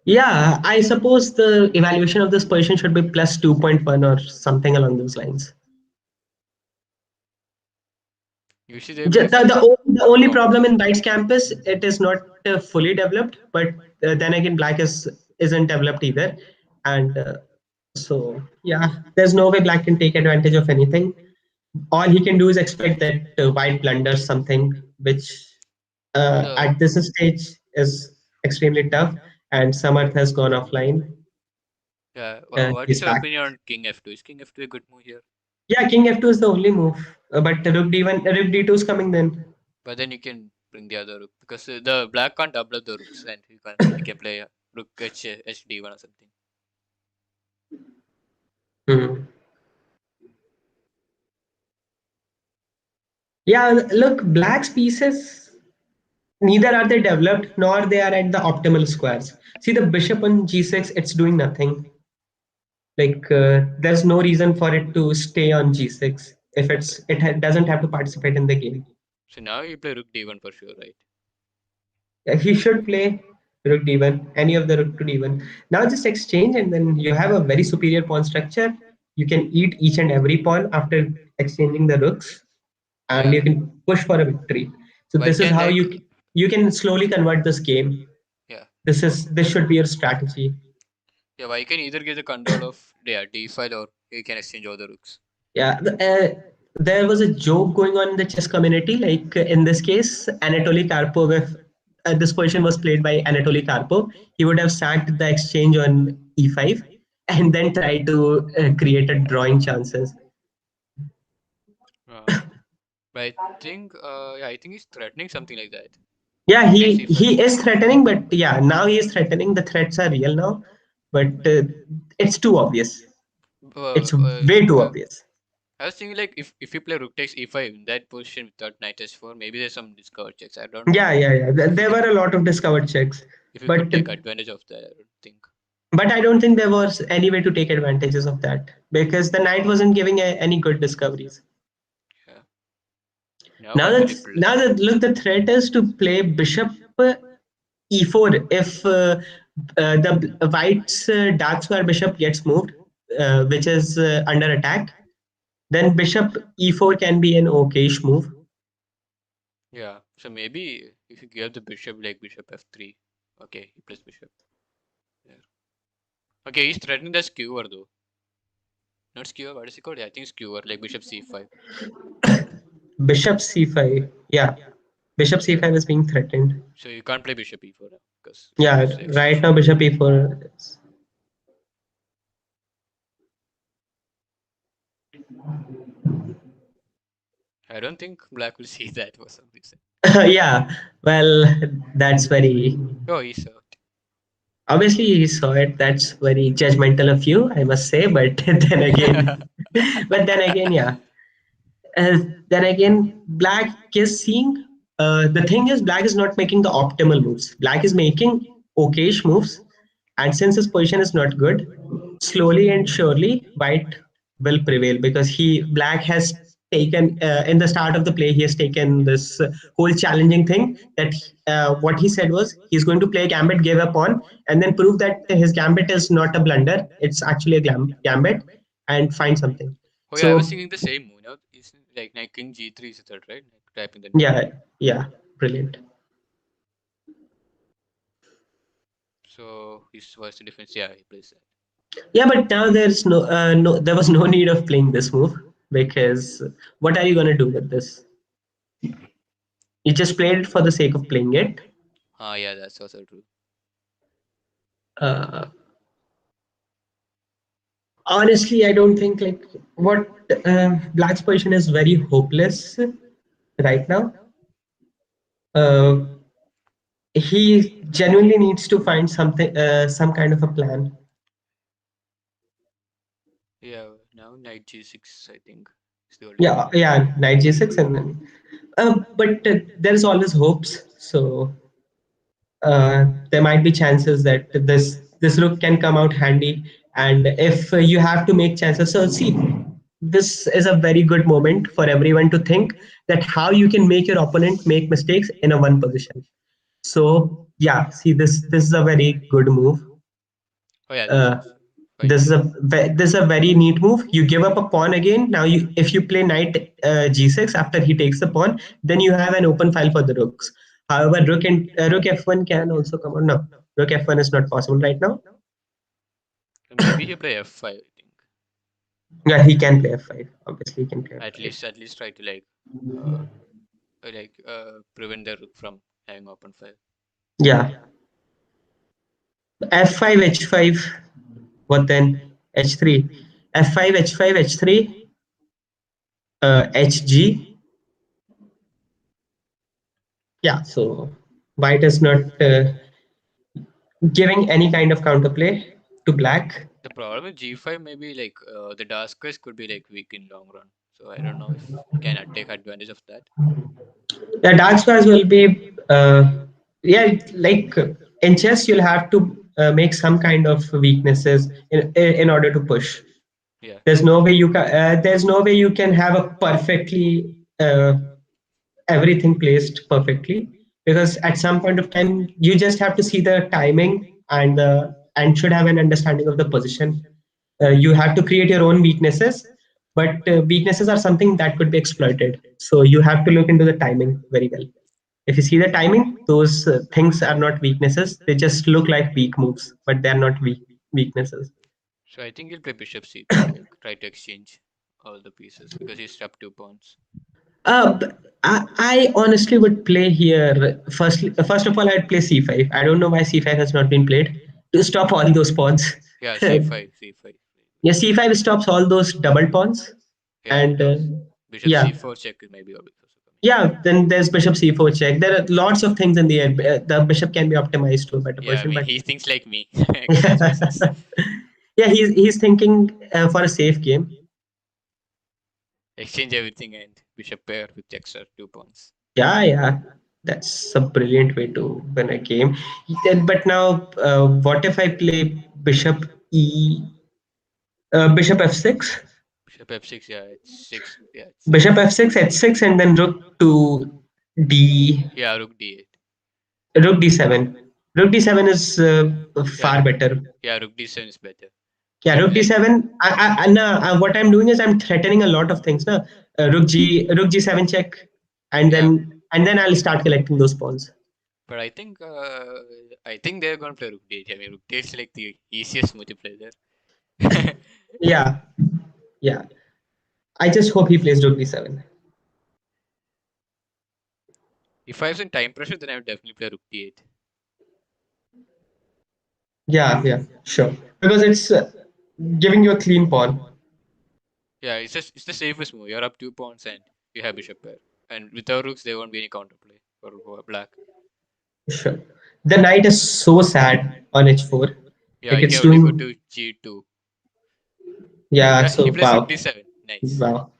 Yeah, I suppose the evaluation of this position should be plus 2.1 or something along those lines. Usually they play some The only problem combination. in Bytes campus, it is not fully developed, but then again, black isn't developed either, and so yeah, there's no way black can take advantage of anything. All he can do is expect that white blunders something, which The at this stage is extremely tough. And Samarth has gone offline. yeah, what is He's your back. opinion on king f2? Is king f2 a good move here? Yeah, King F2 is the only move, but Rook D2 is coming then. But then you can bring the other rook because the black can't double up the rooks, and he can play rook hd1 or something. Hmm. Yeah, look, black's pieces, neither are they developed nor they are at the optimal squares. See the bishop on g6, it's doing nothing. Like there's no reason for it to stay on g6 if So, doesn't have to participate in the game. so now you play rook d1 for sure, right? He should play rook d1, any of the rook to d1. Now just exchange, and then you have a very superior pawn structure. You can eat each and every pawn after exchanging the rooks, and you Yeah. can push for a victory. So White this is can how like you can slowly convert this game. yeah. This should be your strategy. Yeah, white can either get the control of d5 or he can exchange all the rooks. Yeah, there was a joke going on in the chess community. Like in this case, Anatoly Karpov, if this position was played by Anatoly Karpov, he would have sacked the exchange on e5 and then tried to create a drawing chances. Uh, but I think he's threatening something like that. Yeah, Rook takes e5. he is threatening, but yeah, now he is threatening. The threats are real now, but it's too obvious. It's way too obvious. I was thinking like if you play rook takes e5 in that position without knight h4, maybe there's some discovered checks. I don't know Yeah. if you There can were a lot of discovered checks, if you but could take advantage of that. I don't think. I don't think there was any way to take advantages of that because the knight wasn't giving any good discoveries. Yeah. Now white will implement Now something. that look, the threat is to play bishop e4. If the white's dark square bishop gets moved, which is under attack, then bishop e4 can be an okayish move. Yeah. So maybe if you give the bishop like bishop f3, okay, he plays bishop there. Okay, he's threatening the skewer though. Not skewer. What is it called? Yeah, I think skewer like bishop c5. Bishop c5, yeah, bishop So c5 is being threatened. so you can't play bishop e4 now because Yeah, it's right extension. now bishop e4 is I don't think black will see that for some reason. yeah, well, that's very Oh, he's out. obviously he saw it. That's very judgmental of you, I must say. But then again, yeah. Uh, then again, black is seeing. The thing is, black is not making the optimal moves. Black is making okayish moves, and since his position is not good, slowly and surely, white will prevail because he black has taken in the start of the play. He has taken this whole challenging thing that what he said was he's going to play gambit, give a pawn, and then prove that his gambit is not a blunder. It's actually a gambit, and find something. Oh yeah, I was So thinking the same move. Now it's like knight king g3 is that right? tapping the knight. Yeah, yeah, brilliant. So his first defense, yeah, he plays that. Yeah, but now there was no need of playing this move because what are you gonna do with this? You just played it for the sake of playing it. Ah, yeah, that's also true. Uh, Honestly, I don't think like what Black's position is very hopeless right now. Uh, he genuinely needs to find something, some kind of a plan. Yeah, now knight g6, I think, is the only Yeah, plan. yeah, knight g6, and then, but there's always hopes. So there might be chances that this rook can come out handy, and if you have to make chances, so see, this is a very good moment for everyone to think that how you can make your opponent make mistakes in a one position. So yeah, see, this is a very good move. Oh yeah, this uh, is fine move. this is a very neat move. You give up a pawn again. Now you, if you play knight g6 after he takes the pawn, then you have an open file for the rooks. However, rook f1 can also come on. No, rook f1 is not possible right now. And maybe he play f5, I think. Yeah, he can play f5. Obviously, he can play f5. At least try to uh, prevent the rook from having open file. Yeah, f5 h5. What then? h3, f5 h5 h3, hg. Yeah, so white is not giving any kind of counterplay to black. The problem with g5 maybe the dark squares could be like weak in long run. So I don't know if he can take advantage of that. The dark squares will be, yeah, like in chess, you'll have to make some kind of weaknesses in order to push. Yeah. There's no way you can have a perfectly everything placed perfectly, because at some point of time you just have to see the timing and should have an understanding of the position. You have to create your own weaknesses, but weaknesses are something that could be exploited, so you have to look into the timing very well. If you see the timing, those things are not weaknesses, they just look like weak moves, but they're not weaknesses. So I think he'll play bishop c3, like try to exchange all the pieces because he's up 2 pawns. I honestly would play here. First of all, I'd play c5. I don't know why c5 has not been played to stop all those pawns. Yeah, Yeah, c5, c5. c5 stops all those double pawns, Yeah, it and does. Bishop yeah, c4 check maybe also coming. yeah. Then there's bishop c4 check. There are lots of things in the air. The bishop can be optimized to a better Yeah, I position, mean but he thinks like me. Exchange pieces. yeah, he's thinking for a safe game. Exchange everything and bishop pair with extra 2 pawns. Yeah, yeah. That's a brilliant way to win a game. But now, what if I play bishop f6, Bishop f6, yeah, it's 6. Yeah, it's bishop 6. f6, h6, and then rook to d, Yeah, rook d8. rook d7. Rook d7 is Yeah, far better. rook d7 is better. Yeah, rook Like, d7. Nah, what I'm doing is I'm threatening a lot of things. Na? Rook g7 check, yeah, and then I'll start collecting those pawns. but I think they're gonna play rook d8. I mean, rook d8 is like the easiest move to play there. Yeah, yeah. I just hope he plays rook d7. If I was in time pressure, then I would definitely play rook d8. Yeah, yeah, sure. Because it's giving you a clean pawn. Yeah, it's the safest move. You're up 2 pawns and you have bishop pair. And without rooks, there won't be any counterplay for black. Sure. The knight is so sad on h4. Yeah, Like you it's can only go doing, to g2. yeah, Yeah, he so plays rook wow. d7. Nice. Wow.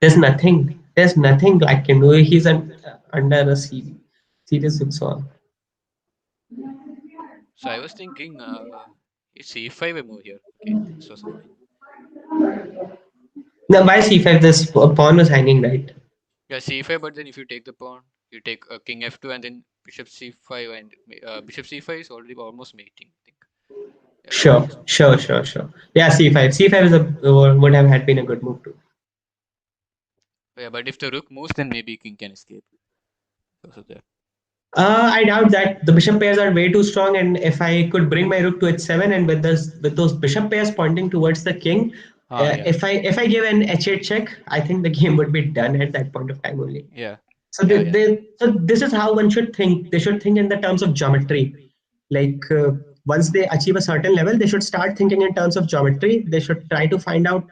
There's nothing Black can do. He's under a serious six. So I was thinking, it's c5 a move here. Okay, that's also fine. Now, by c5, this pawn was hanging, right? Yeah, c5, but then if you take the pawn, you take king f2 and then bishop c5 and bishop c5 is already almost mating, I think. Yeah, Sure, I think. So. sure, sure, sure. Yeah, c5. C5 is would have had been a good move too. Yeah, but if the rook moves, then maybe king can escape. Also there. I doubt that the bishop pairs are way too strong, and if I could bring my rook to h7 and with those bishop pairs pointing towards the king, Ah, yeah, if I give an h8 check, I think the game would be done at that point of time only. yeah, So yeah, yeah, so this is how one should think. They should think in the terms of geometry. Like once they achieve a certain level, they should start thinking in terms of geometry. They should try to find out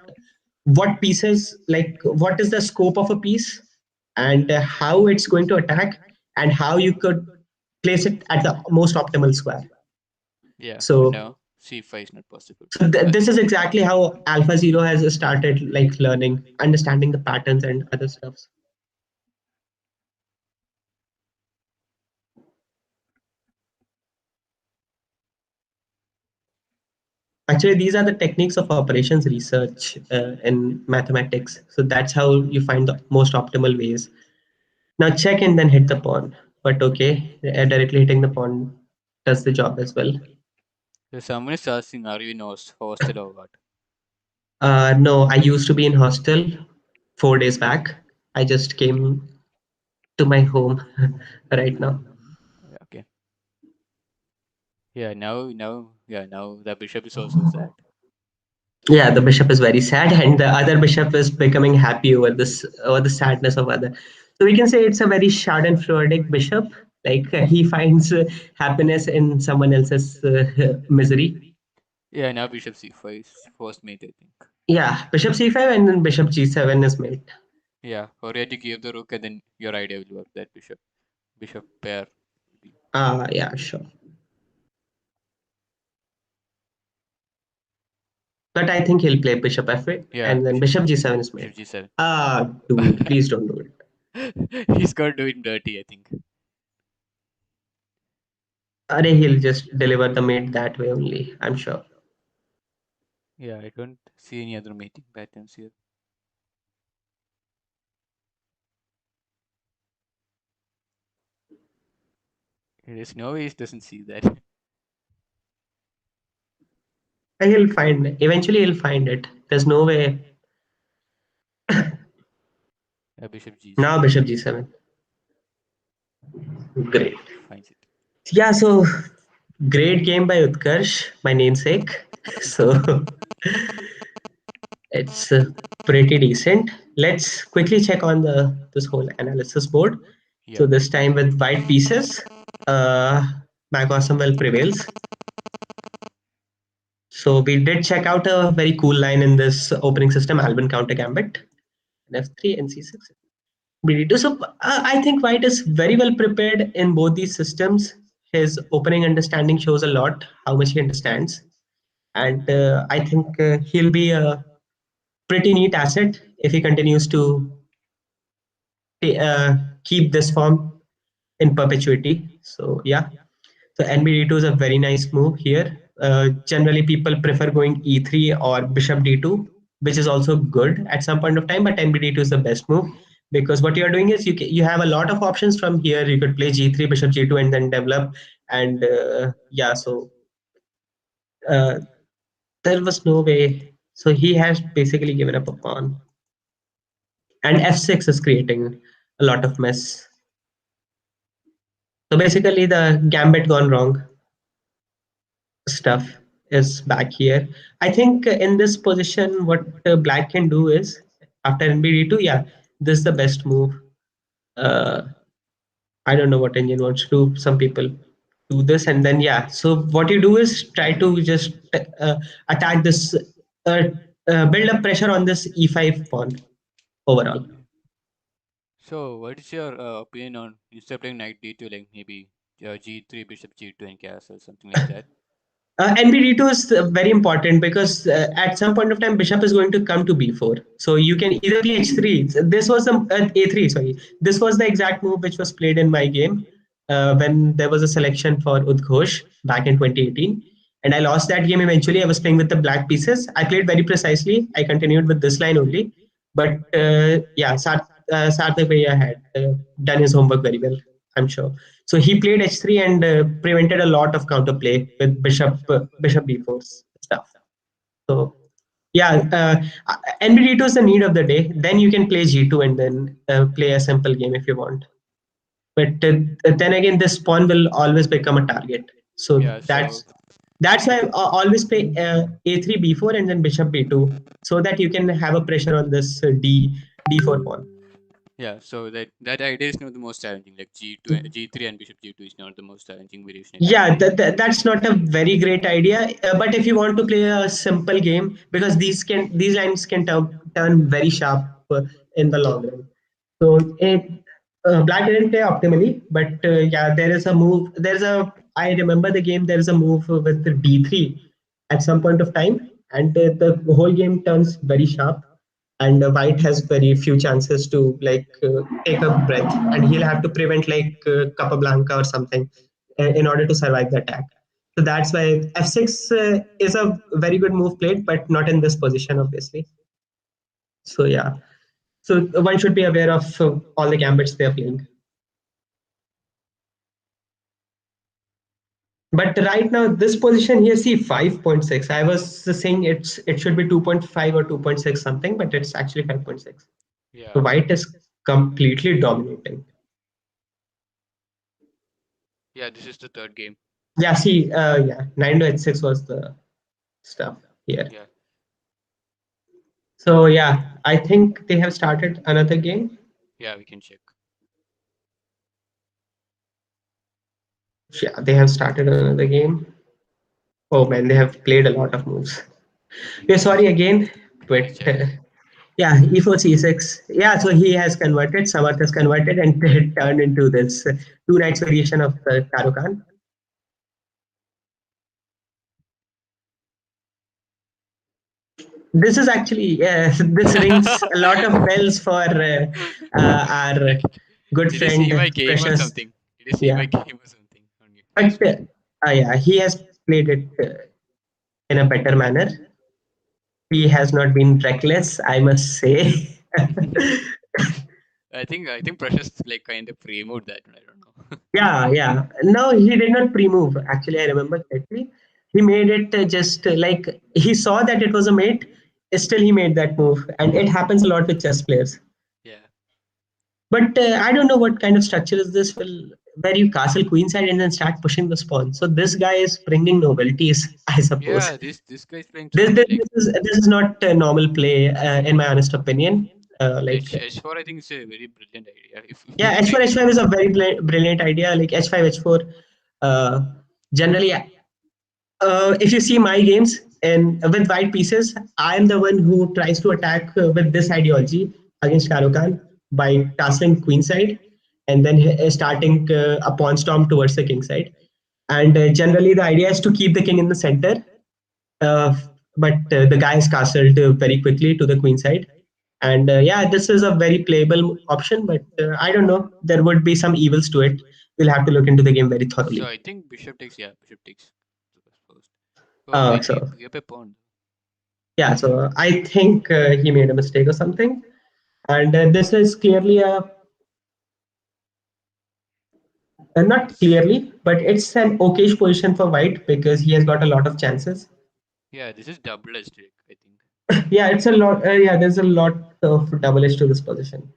what pieces, like what is the scope of a piece, and how it's going to attack, and how you could place it at the most optimal square. yeah. But So, now c5 is not possible. this is exactly how Alpha Zero has started like learning, understanding the patterns and other stuffs. Actually, these are the techniques of operations research in mathematics. So that's how you find the most optimal ways. Now check and then hit the pawn. But okay, directly hitting the pawn does the job as well. So someone is asking, are you in hostel or what? No, I used to be in hostel 4 days back. I just came to my home right now. Yeah, okay. Yeah, now the bishop is also sad. Yeah, the bishop is very sad, and the other bishop is becoming happy over the sadness of other. So we can say it's a very Schadenfreudic bishop. Like he finds happiness in someone else's misery. Yeah, now bishop c5 is first mate, I think. Yeah, bishop c5 and then bishop g7 is mate. Yeah, already gave the rook and then your idea will work. That bishop pair. Ah, yeah, sure. But I think he'll play bishop f8 Yeah, and then bishop bishop g7 is bishop mate. g7. Ah, dude, please don't do it. He's got doing dirty, I think. He'll just deliver the mate that way only, I'm sure. Yeah, I don't see any other mating patterns here. There's no way he doesn't see that. He'll find eventually he'll find it. There's no way. Yeah, bishop Now g7. bishop g7. Great. Finds it. Yeah, so great game by Utkarsh, my namesake. So it's pretty decent. Let's quickly check on the this whole analysis board. Yeah. So this time with white pieces, uh, Macossamwell prevails. So we did check out a very cool line in this opening system, Albin counter gambit, f3 and c6. b2. So I think White is very well prepared in both these systems. His opening understanding shows a lot how much he understands, and I think he'll be a pretty neat asset if he continues to keep this form in perpetuity. So yeah, so NB d2 is a very nice move here. Generally, people prefer going e3 or bishop d2, which is also good at some point of time. But NB d2 is the best move because what you are doing is you have a lot of options from here. You could play g3, bishop g2, and then develop. And yeah, so uh, there was no way. So he has basically given up a pawn, and f6 is creating a lot of mess. So basically, the gambit gone wrong stuff is back here. I think in this position, what black can do is after NBD2, yeah, this is the best move. Uh, I don't know what engine wants to do. Some people do this, and then yeah. So what you do is try to just attack this, uh, build up pressure on this e5 pawn overall. Okay. So, what is your opinion on instead of playing knight d2, like maybe g3, bishop g2, and castle, something like that? NBD2 is very important because at some point of time, bishop is going to come to b4. So you can either play h3. This was the a3. Sorry, this was the exact move which was played in my game when there was a selection for Udghosh back in 2018, and I lost that game eventually. I was playing with the black pieces. I played very precisely. I continued with this line only, but yeah, Sarthak Bhaiya had done his homework very well, I'm sure. So he played h3 and prevented a lot of counterplay with bishop b4 stuff. So Yeah, NBD2 is the need of the day. Then you can play G2 and then play a simple game if you want. But then again, this pawn will always become a target. So Yeah, so that's why I always play A3 B4 and then bishop B2 so that you can have a pressure on this D4 pawn. yeah, so that idea is not the most challenging. Like G2, G3 and Bishop G2 is not the most challenging variation, I think. Yeah, that's not a very great idea. But if you want to play a simple game, because these lines can turn very sharp in the long run. So Black didn't play optimally, but yeah, there is a move. There's a I remember the game. There is a move with the D3 at some point of time, and the whole game turns very sharp. And White has very few chances to take a breath, and he'll have to prevent Capablanca or something in order to survive the attack. So that's why f6 is a very good move played, but not in this position, obviously. So yeah, so one should be aware of all the gambits they are playing. But right now, this position here, see 5.6. I was saying it should be 2.5 or 2.6 something, but it's actually 5.6. Yeah, So White is completely dominating. yeah, this is the third game. Yeah, see, yeah, 9 to h6 was the stuff here. Yeah, So yeah, I think they have started another game. yeah, we can check. Yeah, they have started another game. Oh man, they have played a lot of moves. Yeah, sorry again, Yeah, but check. yeah, e4 c6. Yeah, so he has converted, Samarth has converted, and it turned into this two knights variation of the Karukan. This is actually, this rings a lot of bells for our good Did you see my friend, game or Precious. something? Did you see my Yeah, game or something on but Facebook? yeah, he has played it in a better manner. He has not been reckless, I must say. I think Precious like kind of removed that one. I don't know. Yeah, yeah. No, he did not pre-move. Actually, I remember correctly. He made it just like he saw that it was a mate. Still, he made that move, and it happens a lot with chess players. Yeah. But I don't know what kind of structure is this. Will where you castle queenside and then start pushing the pawn. So this guy is bringing novelties, I suppose. Yeah, this guy is playing so good. Like This is not a normal play, in my honest opinion. H4, I think it's a very brilliant idea. If Yeah, you H4 play, H5 is a very brilliant idea. Like H5 H4. Uh, Generally, if you see my games and with white pieces, I am the one who tries to attack with this ideology against Khan by castling queenside and then starting a pawn storm towards the king side. And generally, the idea is to keep the king in the center, uh, but the guy is castled very quickly to the queen side. And yeah, this is a very playable option, but I don't know. There would be some evils to it. We'll have to look into the game very so thoroughly. I think bishop takes. Yeah, bishop takes first. Oh wait, he So gave a pawn. yeah, so I think he made a mistake or something. And this is clearly not clearly, but it's an okayish position for white because he has got a lot of chances. Yeah, this is double edged. I think. Yeah, it's a lot. Yeah, there's a lot of double edge to this position.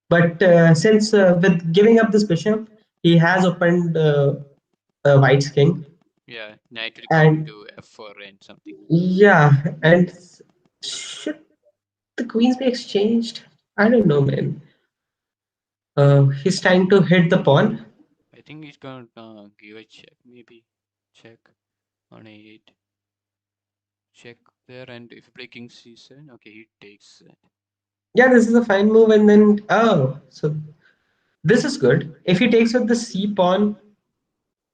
But since with giving up this bishop, he has opened white's king. Yeah, knight will come And to f4 and something. yeah, and should the queens be exchanged? I don't know, man. He's trying to hit the pawn. I think he's gonna give a check, maybe check on a8, check there, and if you play king c7, okay, he takes it. Yeah, this is a fine move. And then, oh, so this is good. If he takes with the c pawn,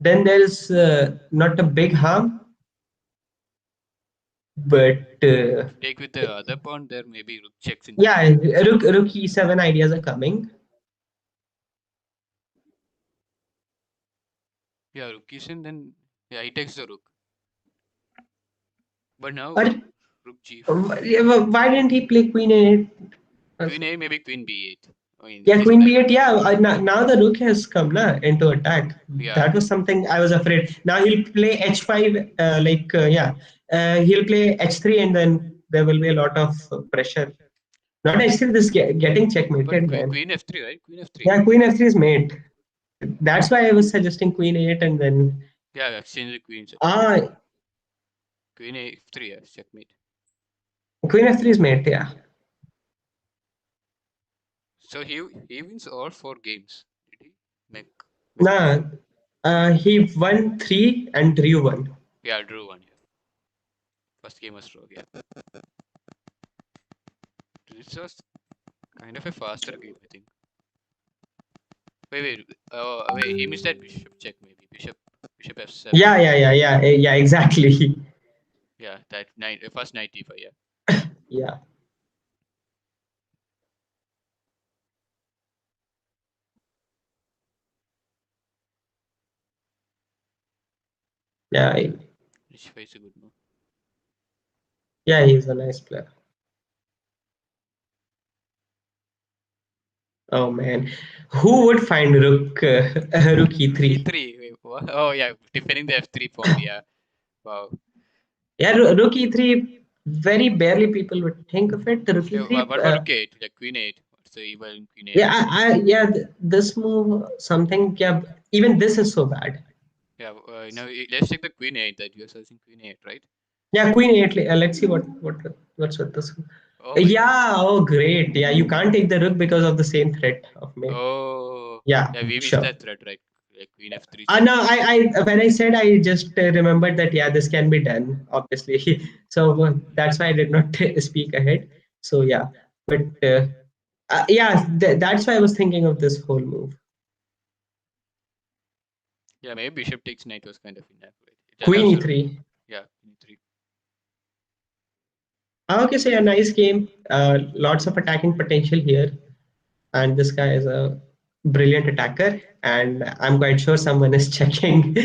then there is not a big harm. But If you take with the other pawn, there maybe rook checks in yeah, g7. rook e7 ideas are coming. Yeah, rook is in, then yeah, he takes the rook. But Or now rook g4, why didn't he play queen a8? queen a, maybe queen b8. I mean, in Yeah, this queen plan. b8. Yeah, now the rook has come into attack. Yeah, That was something I was afraid. Now he'll play h5. Yeah, he'll play h3, and then there will be a lot of pressure. Not h3, this getting But checkmated, man. Queen F3, right? Queen F3. Yeah, queen f3 is mate. That's why I was suggesting queen a8, and then Yeah, exchange the queens. ah, Queen F3, yeah, checkmate. queen f3 is mate. Yeah, So he wins all four games. Did he make mistake? nah. He won three and drew one. Yeah, drew one. Yeah, first game was draw. Yeah, this was kind of a faster game, I think. Wait. Oh, wait. He missed that bishop check maybe. Bishop F7. Yeah, exactly. Yeah, that knight. First knight D5. Yeah. Yeah, yeah, H5 is a good move. yeah. He's a nice player. Oh man, who would find rook rook e3? E3. Wait, what? Oh yeah, defending the F3 pawn. Yeah. Wow. Yeah, rook e3. Very barely people would think of it. The rook e3. What about Rook 8? Like Queen 8. What's the evil in Queen 8? Yeah, this move something. Yeah, even this is so bad. Yeah. Let's take the Queen 8. That you're searching Queen 8, right? Yeah, queen eight. Let's see what's with this. Oh my God. Yeah, oh great. Yeah, you can't take the rook because of the same threat of mate. Oh. Yeah, Yeah, we missed sure. that threat, right? Like Queen F3 check. No, I when I said, I just remembered that yeah, this can be done obviously. So that's why I did not speak ahead. So yeah, but yeah, that's why I was thinking of this whole move. Yeah, maybe Bishop takes knight was kind of inaccurate. It Queen allows a e3. yeah Queen 3. Okay, so yeah, nice game. Lots of attacking potential here, and this guy is a brilliant attacker. And I'm quite sure someone is checking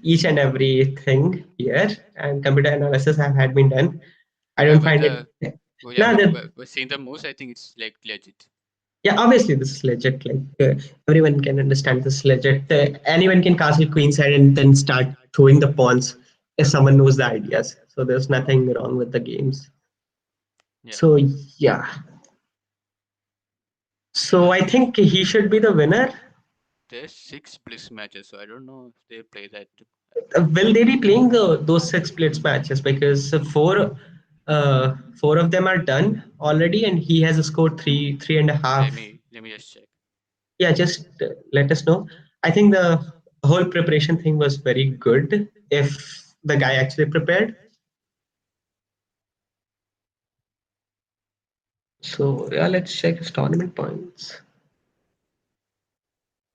each and everything here. And computer analysis have had been done. I Yeah, don't but find it. oh yeah, No, but seeing the moves, I think it's like legit. yeah, obviously this is legit. Like everyone can understand this is legit. Anyone can castle queenside and then start throwing the pawns if someone knows the ideas. So there's nothing wrong with the games. Yeah. So yeah. So I There's think he should be the winner. there's six bliss matches, so I don't know if they play that. Will they be playing those six splits matches? Because four of them are done already, and he has scored three and a half. Let me just check. Yeah, just let us know. I think the whole preparation thing was very good. If the guy actually prepared, so yeah, let's check his tournament points.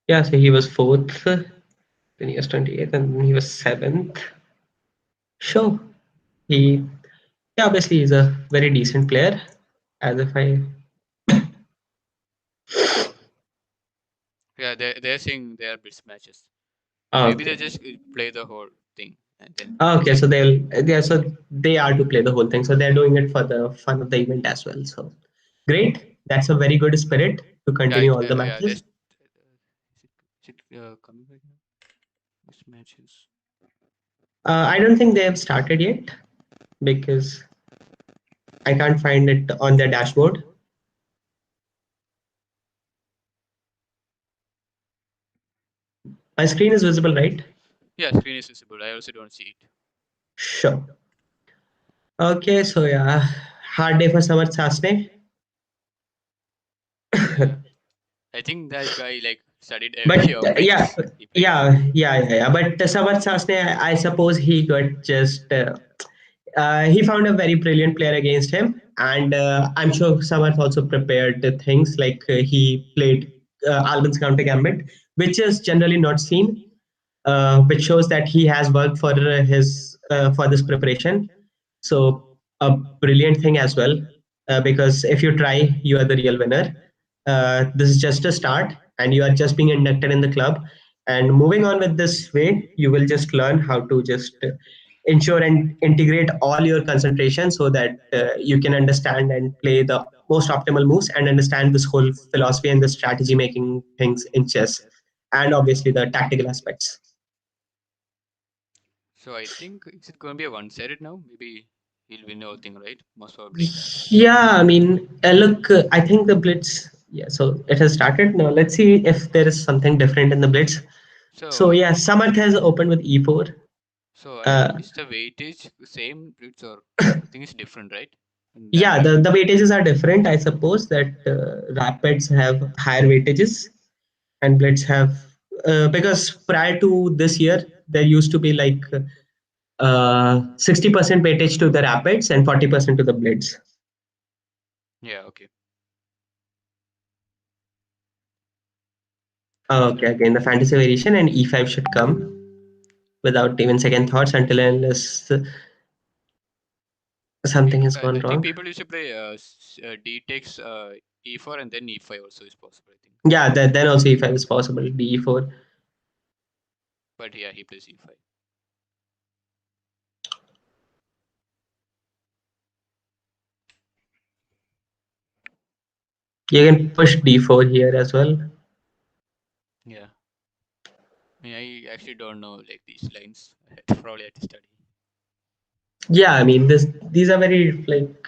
Yeah, so he was fourth, then he was 28th, and he was seventh. Sure, he yeah, obviously he's a very decent player. As if I They're saying they are bliss matches. Maybe they okay. just play the whole thing and then Okay, decide. so they are to play the whole thing. So they're doing it for the fun of the event as well. So great. That's a very good spirit to continue all the Yeah. matches. Is it coming right now? Bliss matches. I don't think they have started yet because I can't find it on their dashboard. My screen is visible, right? Yeah, screen is visible. I also don't see it. Sure. Okay, so yeah, hard day for Samar Sasne. Yeah, I think that guy like studied every But of it. He played. But Samar Sasne, I suppose he got just he found a very brilliant player against him, and I'm sure Samarth also prepared the things like he played Albin's counter gambit, which is generally not seen, which shows that he has worked for his for this preparation. So a brilliant thing as well, because if you try, you are the real winner. This is just a start, and you are just being inducted in the club. And moving on with this way, you will just learn how to just ensure and integrate all your concentration so that you can understand and play the most optimal moves and understand this whole philosophy and the strategy making things in chess, and obviously the tactical aspects. So I think is it going to be a one-sided now? Maybe he'll win the whole thing, right? Most probably. Yeah, I mean, look, I think the Blitz. Yeah, so it has started now. Let's see if there is something different in the Blitz. So So yeah, Samarth has opened with e4. so Uh, is the weightage the same Blitz or I think it's different, right? In that yeah, game. the weightages are different. I suppose that Rapids have higher weightages and Blitz have because prior to this year there used to be like 60% weightage to the Rapids and 40% to the Blitz. Yeah. Okay. Okay, So again the fantasy variation and e5 should come without even second thoughts until and unless something has gone I think wrong. people used to play D takes E4 and then E5 also is possible. I think. Yeah, then also e5 is possible. D4. But yeah, he plays E5. You can push d4 here as well. Yeah. I mean, I actually don't know like these lines. I had to probably had to study. Yeah, I mean these are very like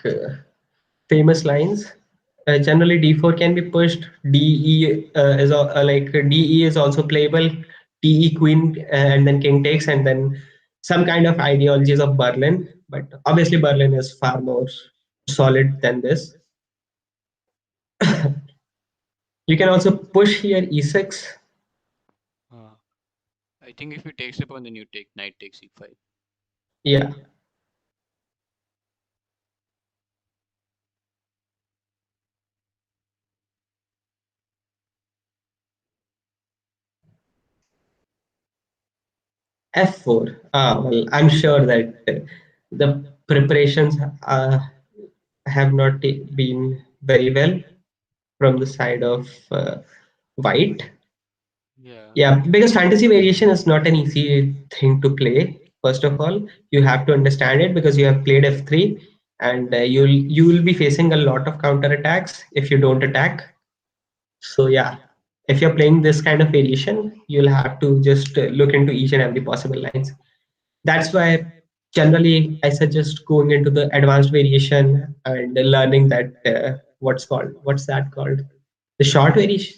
famous lines. Generally, d4 can be pushed. De like de is also playable. De queen and then king takes and then some kind of ideologies of Berlin. But obviously, Berlin is far more solid than this. You can also push here e6. Uh, I think if you takes the pawn, then you take knight takes E5. Yeah, f4. Well, I'm sure that the preparations have not been very well from the side of white. Yeah. Yeah, because fantasy variation is not an easy thing to play. First of all, you have to understand it because you have played f3, and you will be facing a lot of counter attacks if you don't attack. So yeah, if you're playing this kind of variation, you'll have to just look into each and every possible lines. That's why generally I suggest going into the advanced variation and learning that what's that called, the short variation,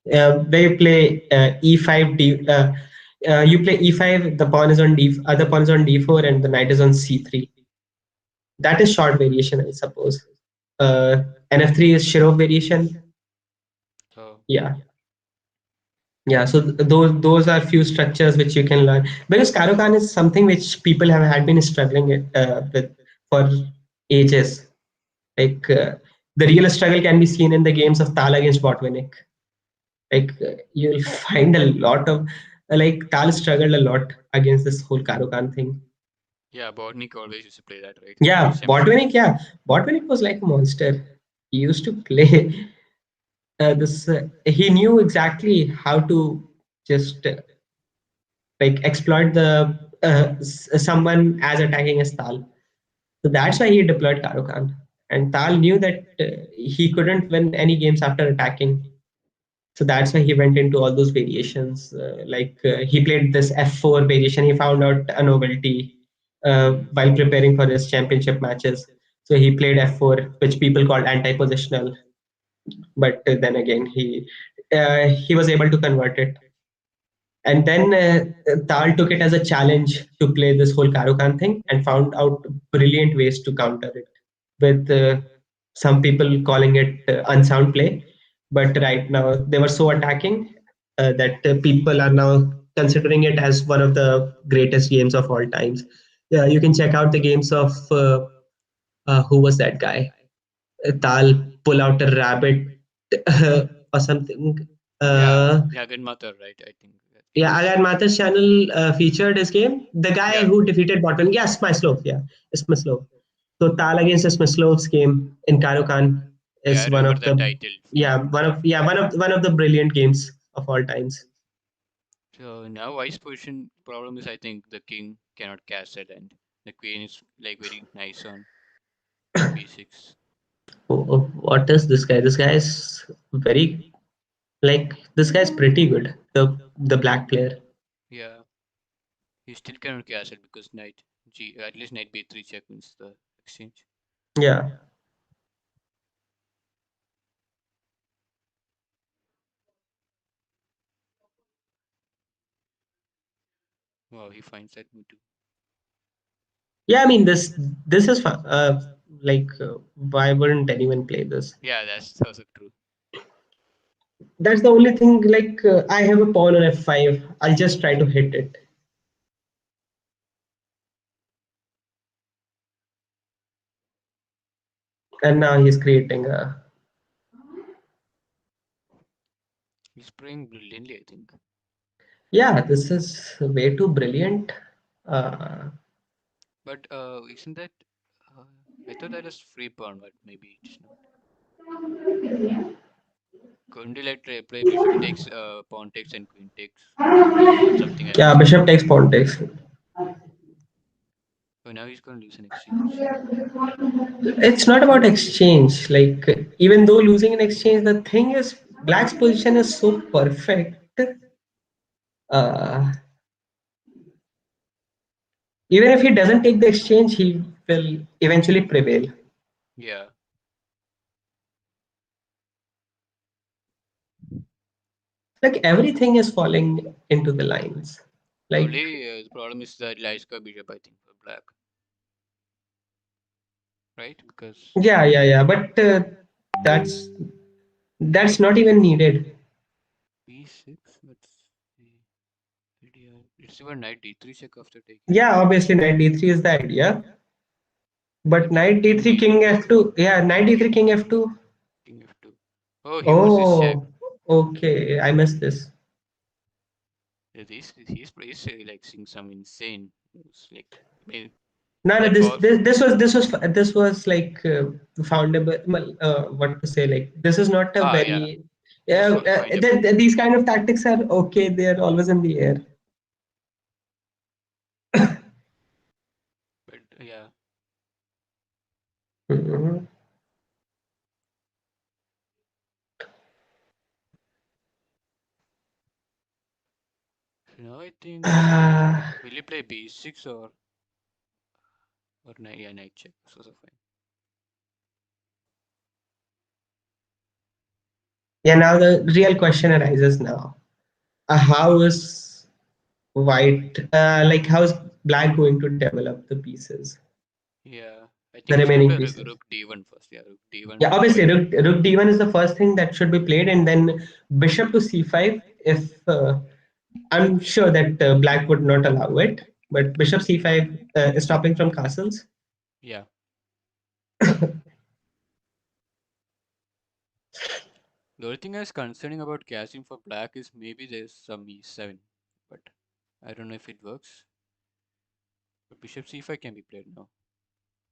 where you play e5 you play e5, the pawn is on d, other pawn is on d4 and the knight is on c3. That is short variation, I suppose. nf3 is Shirov variation. So Yeah, yeah, so those are few structures which you can learn because Karokan is something which people have had been struggling with for ages. Like the real struggle can be seen in the games of Tal against Botvinnik. Like you'll find a lot of like Tal struggled a lot against this whole Karokan thing. yeah, Bodnik always used to play that, right? In Yeah, his championship. Botvinnik, yeah, Botvinnik was like a monster. He used to play this. He knew exactly how to just like exploit the someone as attacking as Tal. So that's why he deployed Karokan. And Tal knew that he couldn't win any games after attacking. So that's why he went into all those variations. He played this f4 variation. He found out a novelty while preparing for his championship matches. So he played f4, which people called anti-positional. But then again, he was able to convert it. And then Tal took it as a challenge to play this whole Karokan thing and found out brilliant ways to counter it with some people calling it unsound play. But right now, they were so attacking that people are now considering it as one of the greatest games of all times. Yeah, you can check out the games of who was that guy? Tal pull out a rabbit or something. Yeah, Uh, yeah, Mother, right? I think it yeah, was. Alan Mathur's channel featured his game. The guy Yeah, who defeated Botman. Yeah, Smyslov. Yeah, Smyslov. So Tal against Smyslov's game in Karokan yeah, I is one remember of that the title feed. one of the brilliant games of all times. So now vice position problem is I think the king cannot castle and the queen is like very nice on b6. What is this guy? This guy is very like this guy's pretty good. The black player. Yeah, He still cannot castle because knight g at least knight b3 check wins the exchange. Yeah. Wow, he finds that move too. Yeah, I mean this is fun. Like why wouldn't anyone play this? Yeah, that's also true. That's the only thing. Like I have a pawn on f5. I'll just try to hit it, and now he's creating a. He's playing brilliantly, I think. Yeah, this is way too brilliant. Uh, But isn't that? Uh, I thought that was free pawn, but maybe it's not. Couldn't he like play bishop takes, pawn takes, and queen takes, or something yeah, else? bishop takes pawn takes. Oh, now he's gonna lose an exchange. It's not about exchange. Like even though losing an exchange, the thing is black's position is so perfect. Uh, Even if he doesn't take the exchange, he will eventually prevail. Yeah. Like everything is falling into the lines. Like The problem is that Lyska bishop, I think, for black, right? Because yeah, but that's that's not even needed. b6. What's the idea? It's even knight d3 check after taking. Yeah, obviously knight d3 is the idea, but knight King d3 king e2. f2. Yeah, knight d3 king f2. King f2. Oh, he wants this check. Oh, okay, I missed this. Yeah, he's like seeing some insane moves. Like, I mean, No, no, like for this was like foundable. What to say? Like this is not a yeah, very. it was Yeah, findable. these kind of tactics are okay. They are always in the air. But yeah, Mhm. so now I think Ah, will you play b6 or knight? Yeah, knight check. So fine. yeah, now the real question arises now. How is white, like, how is black going to develop the pieces, Yeah, I the think he's gonna remaining play pieces? rook d1 first. Yeah, rook d1 Yeah, followed obviously, by rook d1 is the first thing that should be played, and then bishop to c5. If I'm sure that black would not allow it, but bishop c5 is stopping from castles. yeah. The only thing I was concerning about cashing for black is maybe there's some e7, but I don't know if it works. But bishop c5 can be played now.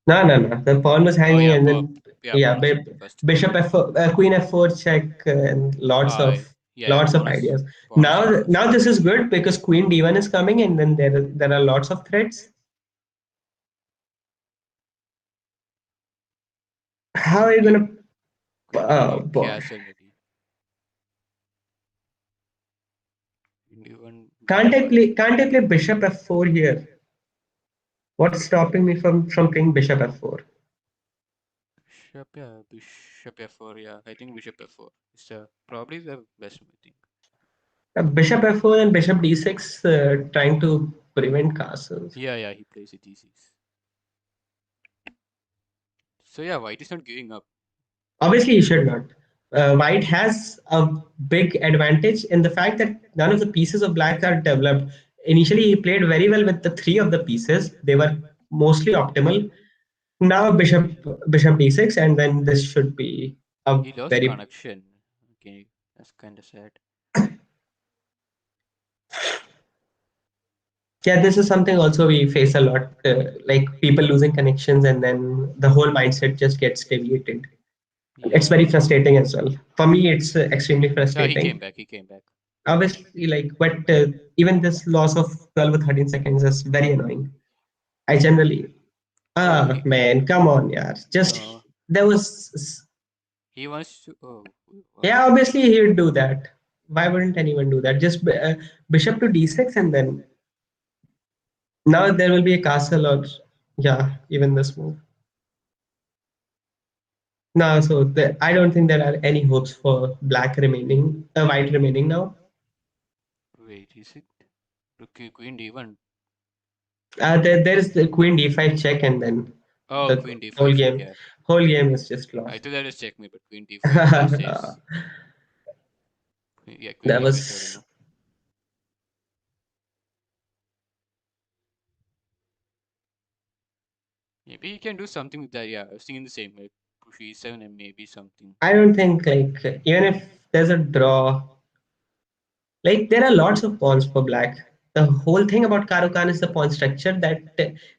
No, no, no. The pawn was Oh hanging, yeah, and then yeah, yeah, pawn was hanging first. bishop f4, queen f4 check, and Ah, yeah, lots of ideas. pawn was hanging first. Now this is good because queen d1 is coming, and then there are lots of threats. How are you Okay, gonna? queen Oh d1 boy, castle maybe. Queen d1 can't I b5. play? Can't I play bishop f4 here? What's stopping me from playing bishop f4? Bishop f4. Yeah, I think bishop f4 is probably the best. I think. Bishop f4 and bishop d6, trying to prevent castles. Yeah, he plays it d6. So yeah, white is not giving up. Obviously, you should not. White has a big advantage in the fact that none of the pieces of black are developed. Initially, he played very well with the three of the pieces. They were mostly optimal. Now, bishop d6, and then this should be a He lost very. connection. Okay, that's kind of sad. Yeah, this is something also we face a lot, like people losing connections, and then the whole mindset just gets deviated. It's Yeah. very frustrating as well. For me, it's extremely Yeah, he came frustrating. back. He came back. Obviously, like, but even this loss of 12 or 13 seconds is very annoying. I generally, Oh, man, come on, yeah. Just, no. there was, He wants to. Oh, wow. yeah, obviously he would do that. Why wouldn't anyone do that? Just bishop to d6 and then. Now there will be a castle, or yeah, even this move. No, so I don't think there are any hopes for white remaining now. Wait, is it Queen D1? There is the queen d5 check, and then Oh, the Queen D5 whole check. game, Yeah, whole game is just I lost. thought that was checkmate, but Queen D5 says yeah. Queen That D5 I don't was. know. Maybe he can do something with that. Yeah, I was thinking the same. Like push E7 and maybe something. I don't think, like, even if there's a draw, like there are lots of pawns for black. The whole thing about Karukan is the pawn structure, that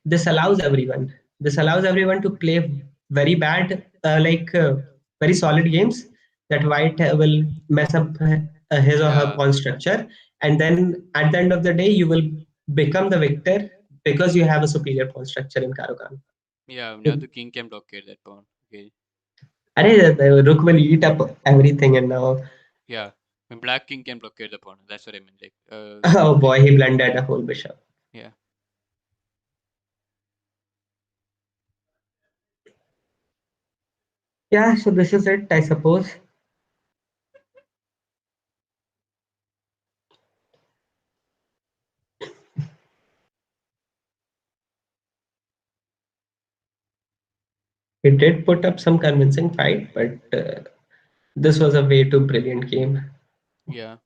this allows everyone. This allows everyone to play very bad, very solid games. That white will mess up his or her Yeah, pawn structure, and then at the end of the day, you will become the victor because you have a superior pawn structure in Karukan. yeah. Now the king can blockade that pawn. Okay. Arey, the rook will eat up everything, and now, Yeah, when black king can blockade the pawn. That's what I meant. Like oh like boy, he blundered a whole bishop. yeah. Yeah, so this is it, I suppose. He did put up some convincing fight, but this was a way too brilliant game. Yeah.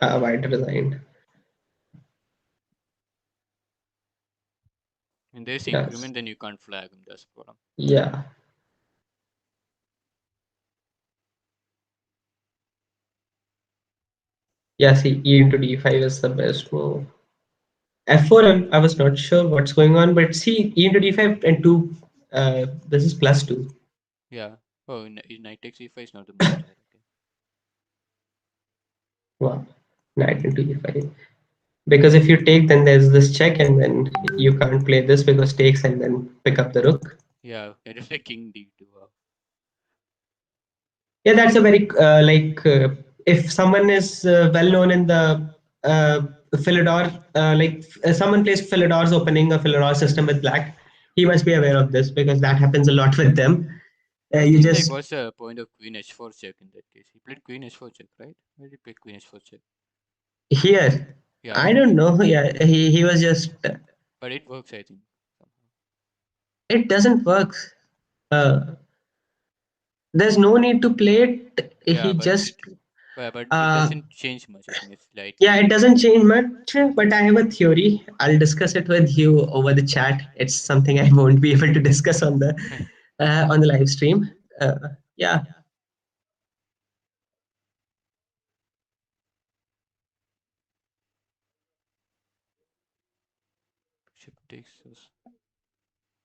White resigned. When there's Yes. increment, then you can't flag him. That's the problem. Yeah. Yeah, see, E into D5 is the best move. F4, I was not sure what's going on, but see, E into D5 and 2, this is plus 2. Yeah. Oh, knight takes E5 is not the move there. Okay. Wow. Knight into E5. Because if you take, then there's this check, and then you can't play this because takes and then pick up the rook. Yeah, yeah, just like king D2. Wow. Yeah, that's a very if someone is well known in the Philidor, someone plays Philidor's opening, a Philidor system with black, he must be aware of this because that happens a lot with them. I You think like just what's the point of Queen H4 check in that case? He played Queen H4 check, right? Why did he play Queen H4 check? here, Yeah, I don't know. Yeah, he was just. but it works, I think. Somehow. It doesn't work. Uh, there's no need to play it. Yeah, He just. but it Uh, doesn't change much. I think it's Yeah, slightly. it doesn't change much, but I have a theory. I'll discuss it with you over the chat. It's something I won't be able to discuss on the live stream. Yeah, Bishop takes us.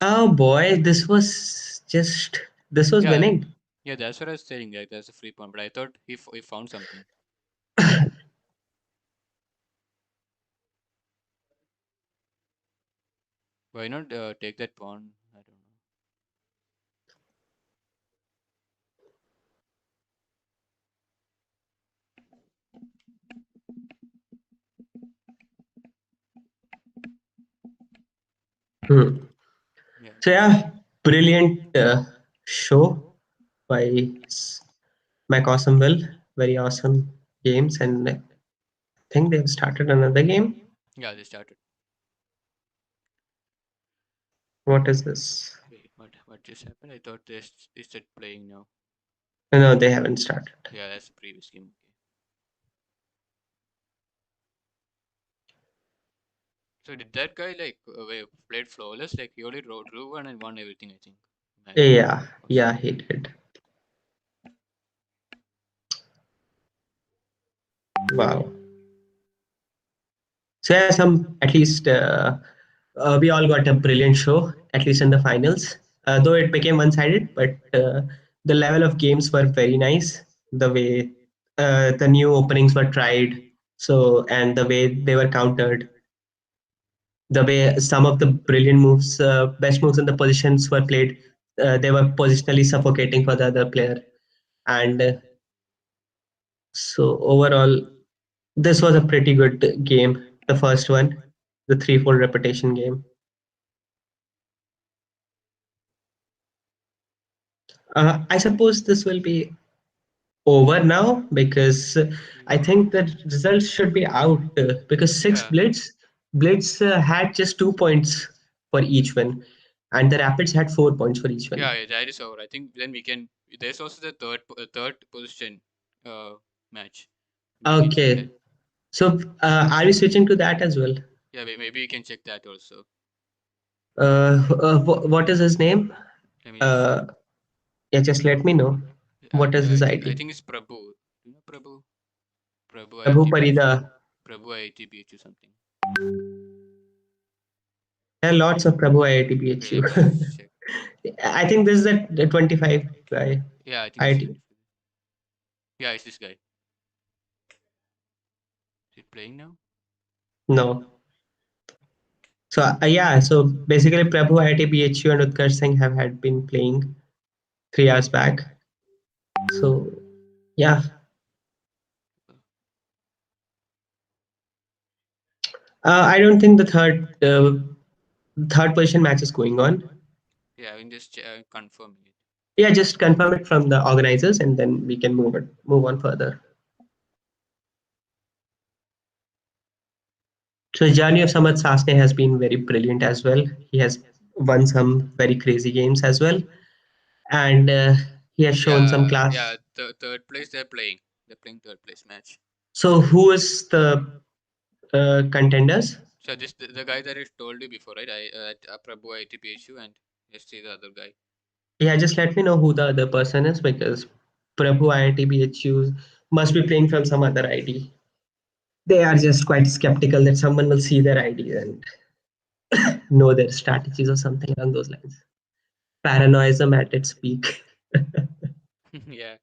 oh boy, this was Yeah, winning. yeah, that's what I was saying. Like that's a free point, but I thought he found something. Why not take that pawn? I don't know. Hmm. Yeah, So yeah, brilliant show by Mike Awesomeville. Very awesome games, and I think they've started another game. yeah, they started. What is this? Wait, what just happened? I thought they started playing now. No, they haven't started. Yeah, that's the previous game. Okay. So did that guy like played flawless? Like he only drew one and won everything. I think. Imagine. Yeah, Awesome. yeah, he did. Wow. So yeah, some at least we all got a brilliant show, at least in the finals. Though it became one-sided, but the level of games were very nice. The way the new openings were tried, so and the way they were countered, the way some of the brilliant moves, best moves in the positions were played. they were positionally suffocating for the other player. And so overall, this was a pretty good game. The first one, the threefold repetition game. I suppose this will be over now because I think the results should be out because six Yeah, Blitz had just 2 points for each one, and the Rapids had 4 points for each yeah, one. yeah, that is over. I think then we can. There's also the third position uh match. We can check that. Okay, so are we switching to that as well? Yeah, maybe we can check that also. What is his name? Let me just check. Uh, yeah, just let me know. What is his I ID? think it's Prabhu. You know Prabhu? Prabhu Prabhu ITBHU. Parida. Prabhu ITBHU something. There are lots of Prabhu Okay, IITBHU. let me just check. I think this is the 25 guy. Yeah, I think it's IT. 25. Yeah, it's this guy. Is it playing now? No. So yeah, so basically Prabhu IITBHU and Utkarsh Singh have had been playing 3 hours back. So yeah, I don't think the third position match is going on. Yeah, I can just confirm it. Yeah, just confirm it from the organizers, and then we can move on further. So the journey of Samad Sasne has been very brilliant as well. He has won some very crazy games as well, and he has shown some Yeah, class. third place they're playing. They're playing third place match. So who is the contenders? So this the guy that I told you before, right? Prabhu ITPHU and let's see the other guy. Yeah, just let me know who the other person is because Prabhu IITBHU must be playing from some other ID. They are just quite skeptical that someone will see their ID and know their strategies or something along those lines. Paranoism at its peak. Yeah.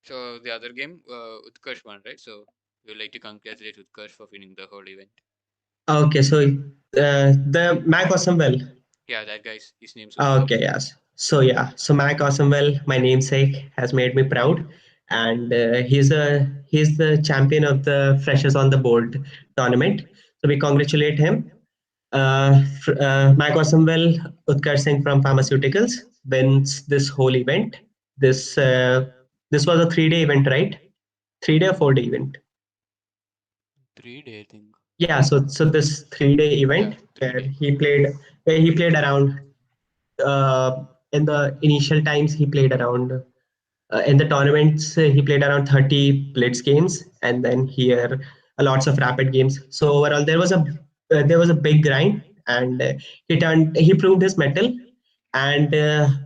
So the other game, Utkarsh won, right? So we would like to congratulate Utkarsh for winning the whole event. Okay, so the Mac Awesomewell. Yeah, that guy's his name's Okay, Utkarsh. yes. So yeah, so Mac Awesomewell, my namesake, has made me proud, and he's the champion of the Freshers on the Board tournament. So we congratulate him. Mac Awesomewell, Utkarsh Singh from Pharmaceuticals wins this whole event. This uh, this was a 3 day event, right? 3 day or 4 day event. 3 day, I think. Yeah, so this 3 day Yeah, event three day. where he played around in the initial times he played around in the tournaments he played around 30 blitz games and then here lots of rapid games. So overall there was a big grind and he proved his mettle and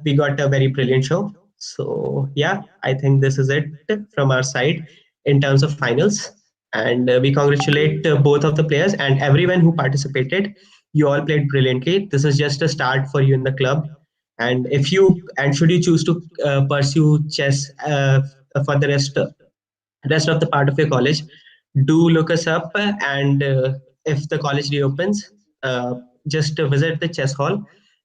we got a very brilliant show. So yeah, I think this is it from our side in terms of finals, and we congratulate both of the players and everyone who participated. You all played brilliantly. This is just a start for you in the club, and if you and should you choose to pursue chess for the rest of the part of your college, do look us up, and if the college reopens, just visit the chess hall.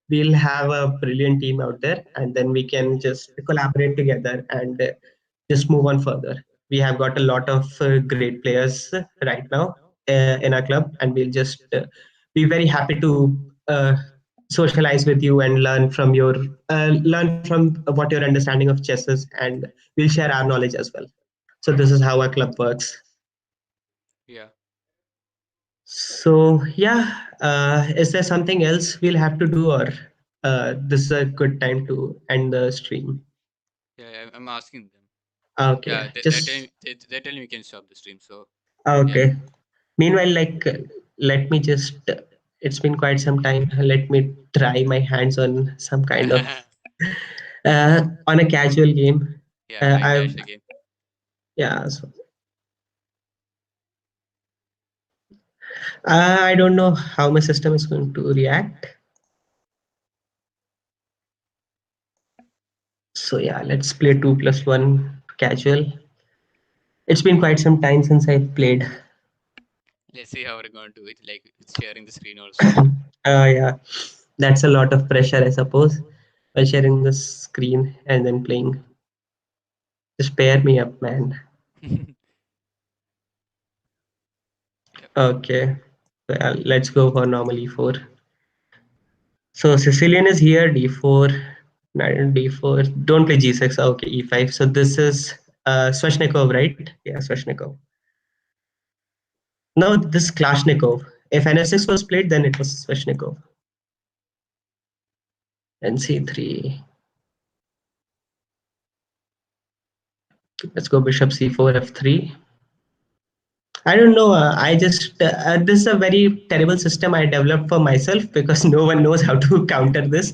We'll have a brilliant team out there, and then we can just collaborate together and just move on further. We have got a lot of great players right now in our club, and we'll just be very happy to socialize with you and learn from what your understanding of chess is, and we'll share our knowledge as well. So this is how our club works. Yeah, So yeah, is there something else we'll have to do, or this is a good time to end the stream? I'm asking them. Okay, Yeah, just they're telling we can stop the stream. So yeah. okay. Meanwhile, let me just. It's been quite some time. Let me try my hands on some kind of on a casual game. Yeah, try I've cash again. yeah. So, I don't know how my system is going to react. So yeah, let's play 2+1 casual. It's been quite some time since I've played. Let's see how we're going to do it. Like it's sharing the screen also. Yeah, that's a lot of pressure, I suppose, by sharing the screen and then playing. Just pair me up, man. Yep. Okay, well, let's go for normal e4. So Sicilian is here, d4, knight d4. Don't play g6. Okay, e5. So this is Sveshnikov, right? Yeah, Sveshnikov. No, this Kalashnikov. If NF6 was played, then it was Sveshnikov. And c3. Let's go bishop c4, f3. I don't know. I just this is a very terrible system I developed for myself because no one knows how to counter this.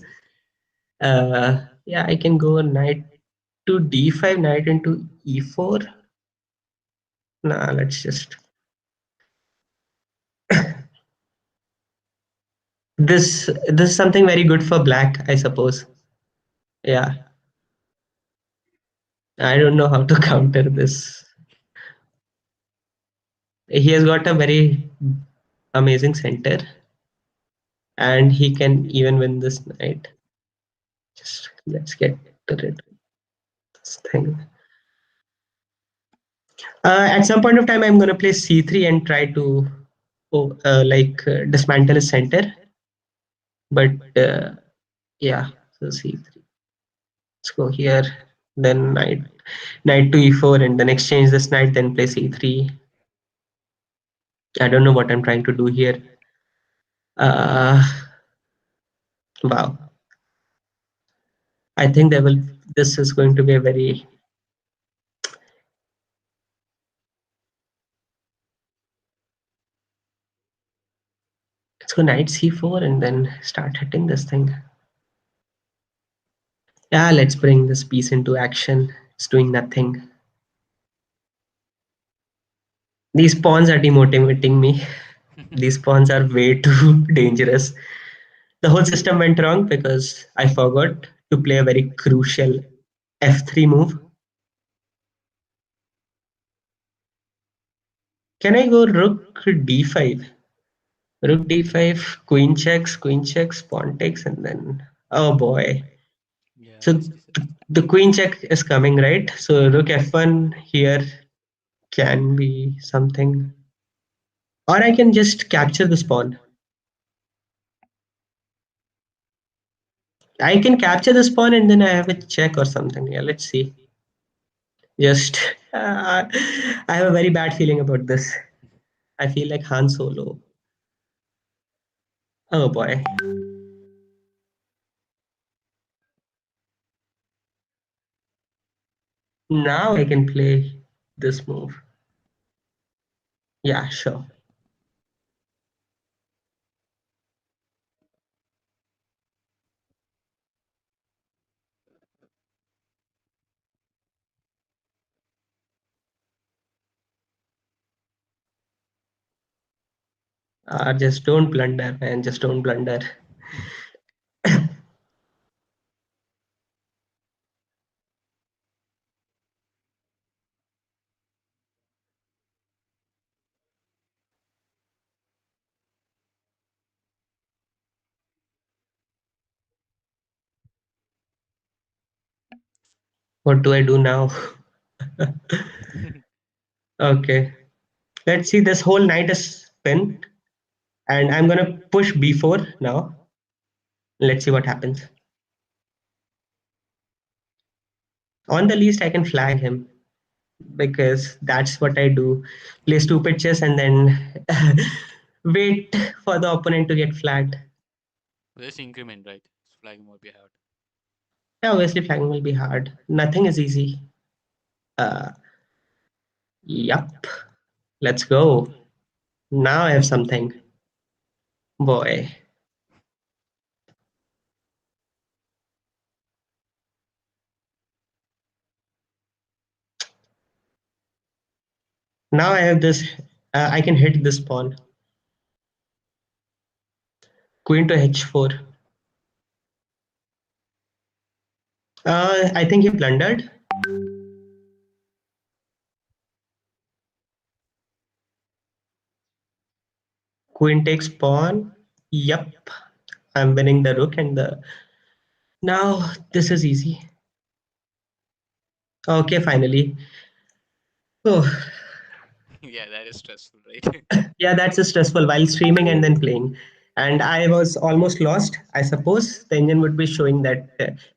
Yeah, I can go knight to d5, knight into e4. Nah, let's just this is something very good for black, I suppose. Yeah, I don't know how to counter this. He has got a very amazing center, and he can even win this knight. Just let's get rid of this thing. At some point of time, I'm gonna play c3 and try to dismantle his center. But yeah, so c3. Let's go here. Then knight to e4, and then exchange this knight. Then play c3. I don't know what I'm trying to do here. Uh, wow. I think there will. This is going to be a very. Let's go knight c4 and then start hitting this thing. Yeah, let's bring this piece into action. It's doing nothing. These pawns are demotivating me. These pawns are way too dangerous. The whole system went wrong because I forgot to play a very crucial f3 move. Can I go rook d5? Rook d5, queen checks, pawn takes, and then oh boy. Yeah, So this is the queen check is coming, right? So rook f1 here can be something, or I can just capture this pawn. I can capture this pawn and then I have a check or something. Yeah, let's see. Just I have a very bad feeling about this. I feel like Han Solo. Oh boy. Now I can play this move. Yeah, sure. Just don't blunder, man. Just don't blunder. What do I do now? Okay. Let's see. This whole knight is pinned, and I'm gonna push b4 now. Let's see what happens. On the least, I can flag him because that's what I do. Play stupid chess and then wait for the opponent to get flagged. there's increment, right? Flagging will be hard. Yeah, obviously flagging will be hard. Nothing is easy. Uh, yup. Let's go. Now I have something. Boy. Now I have this. I can hit this pawn. Queen to h4. I think he blundered. Queen takes pawn. Yup. I'm winning the rook and the. Now this is easy. Okay, finally. Oh, Yeah, that is stressful, right? yeah, that's a stressful while streaming and then playing. And I was almost lost. I suppose the engine would be showing that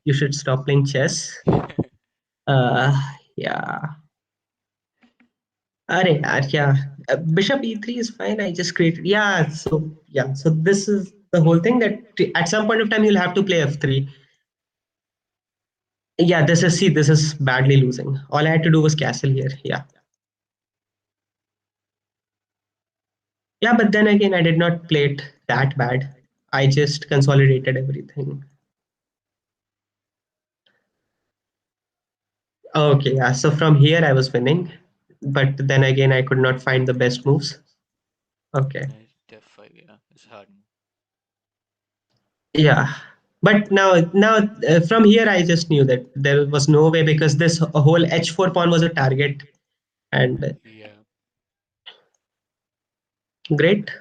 you should stop playing chess. Uh, yeah. Arey, yaar, yeah. Bishop e3 is fine. I just created. Yeah. So this is the whole thing that at some point of time you'll have to play f3. Yeah, this is badly losing. All I had to do was castle here. Yeah. Yeah, but then again, I did not play it that bad. I just consolidated everything. Okay, yeah. So from here I was winning, but then again I could not find the best moves. Okay. Knight f5, yeah, it's hard. Yeah. But now from here I just knew that there was no way because this whole h4 pawn was a target and Yeah. great.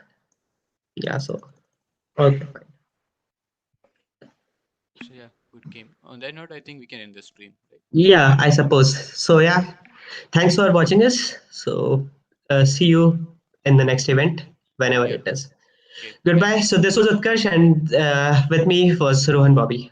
Yeah, so okay, fine. So yeah, good game. On that note, I think we can end the stream. Right? Yeah, I suppose. So yeah, thanks for watching us. So see you in the next event whenever Yeah. it is. Okay. Bye. Goodbye. So this was Utkarsh and with me was Rohan Bobby.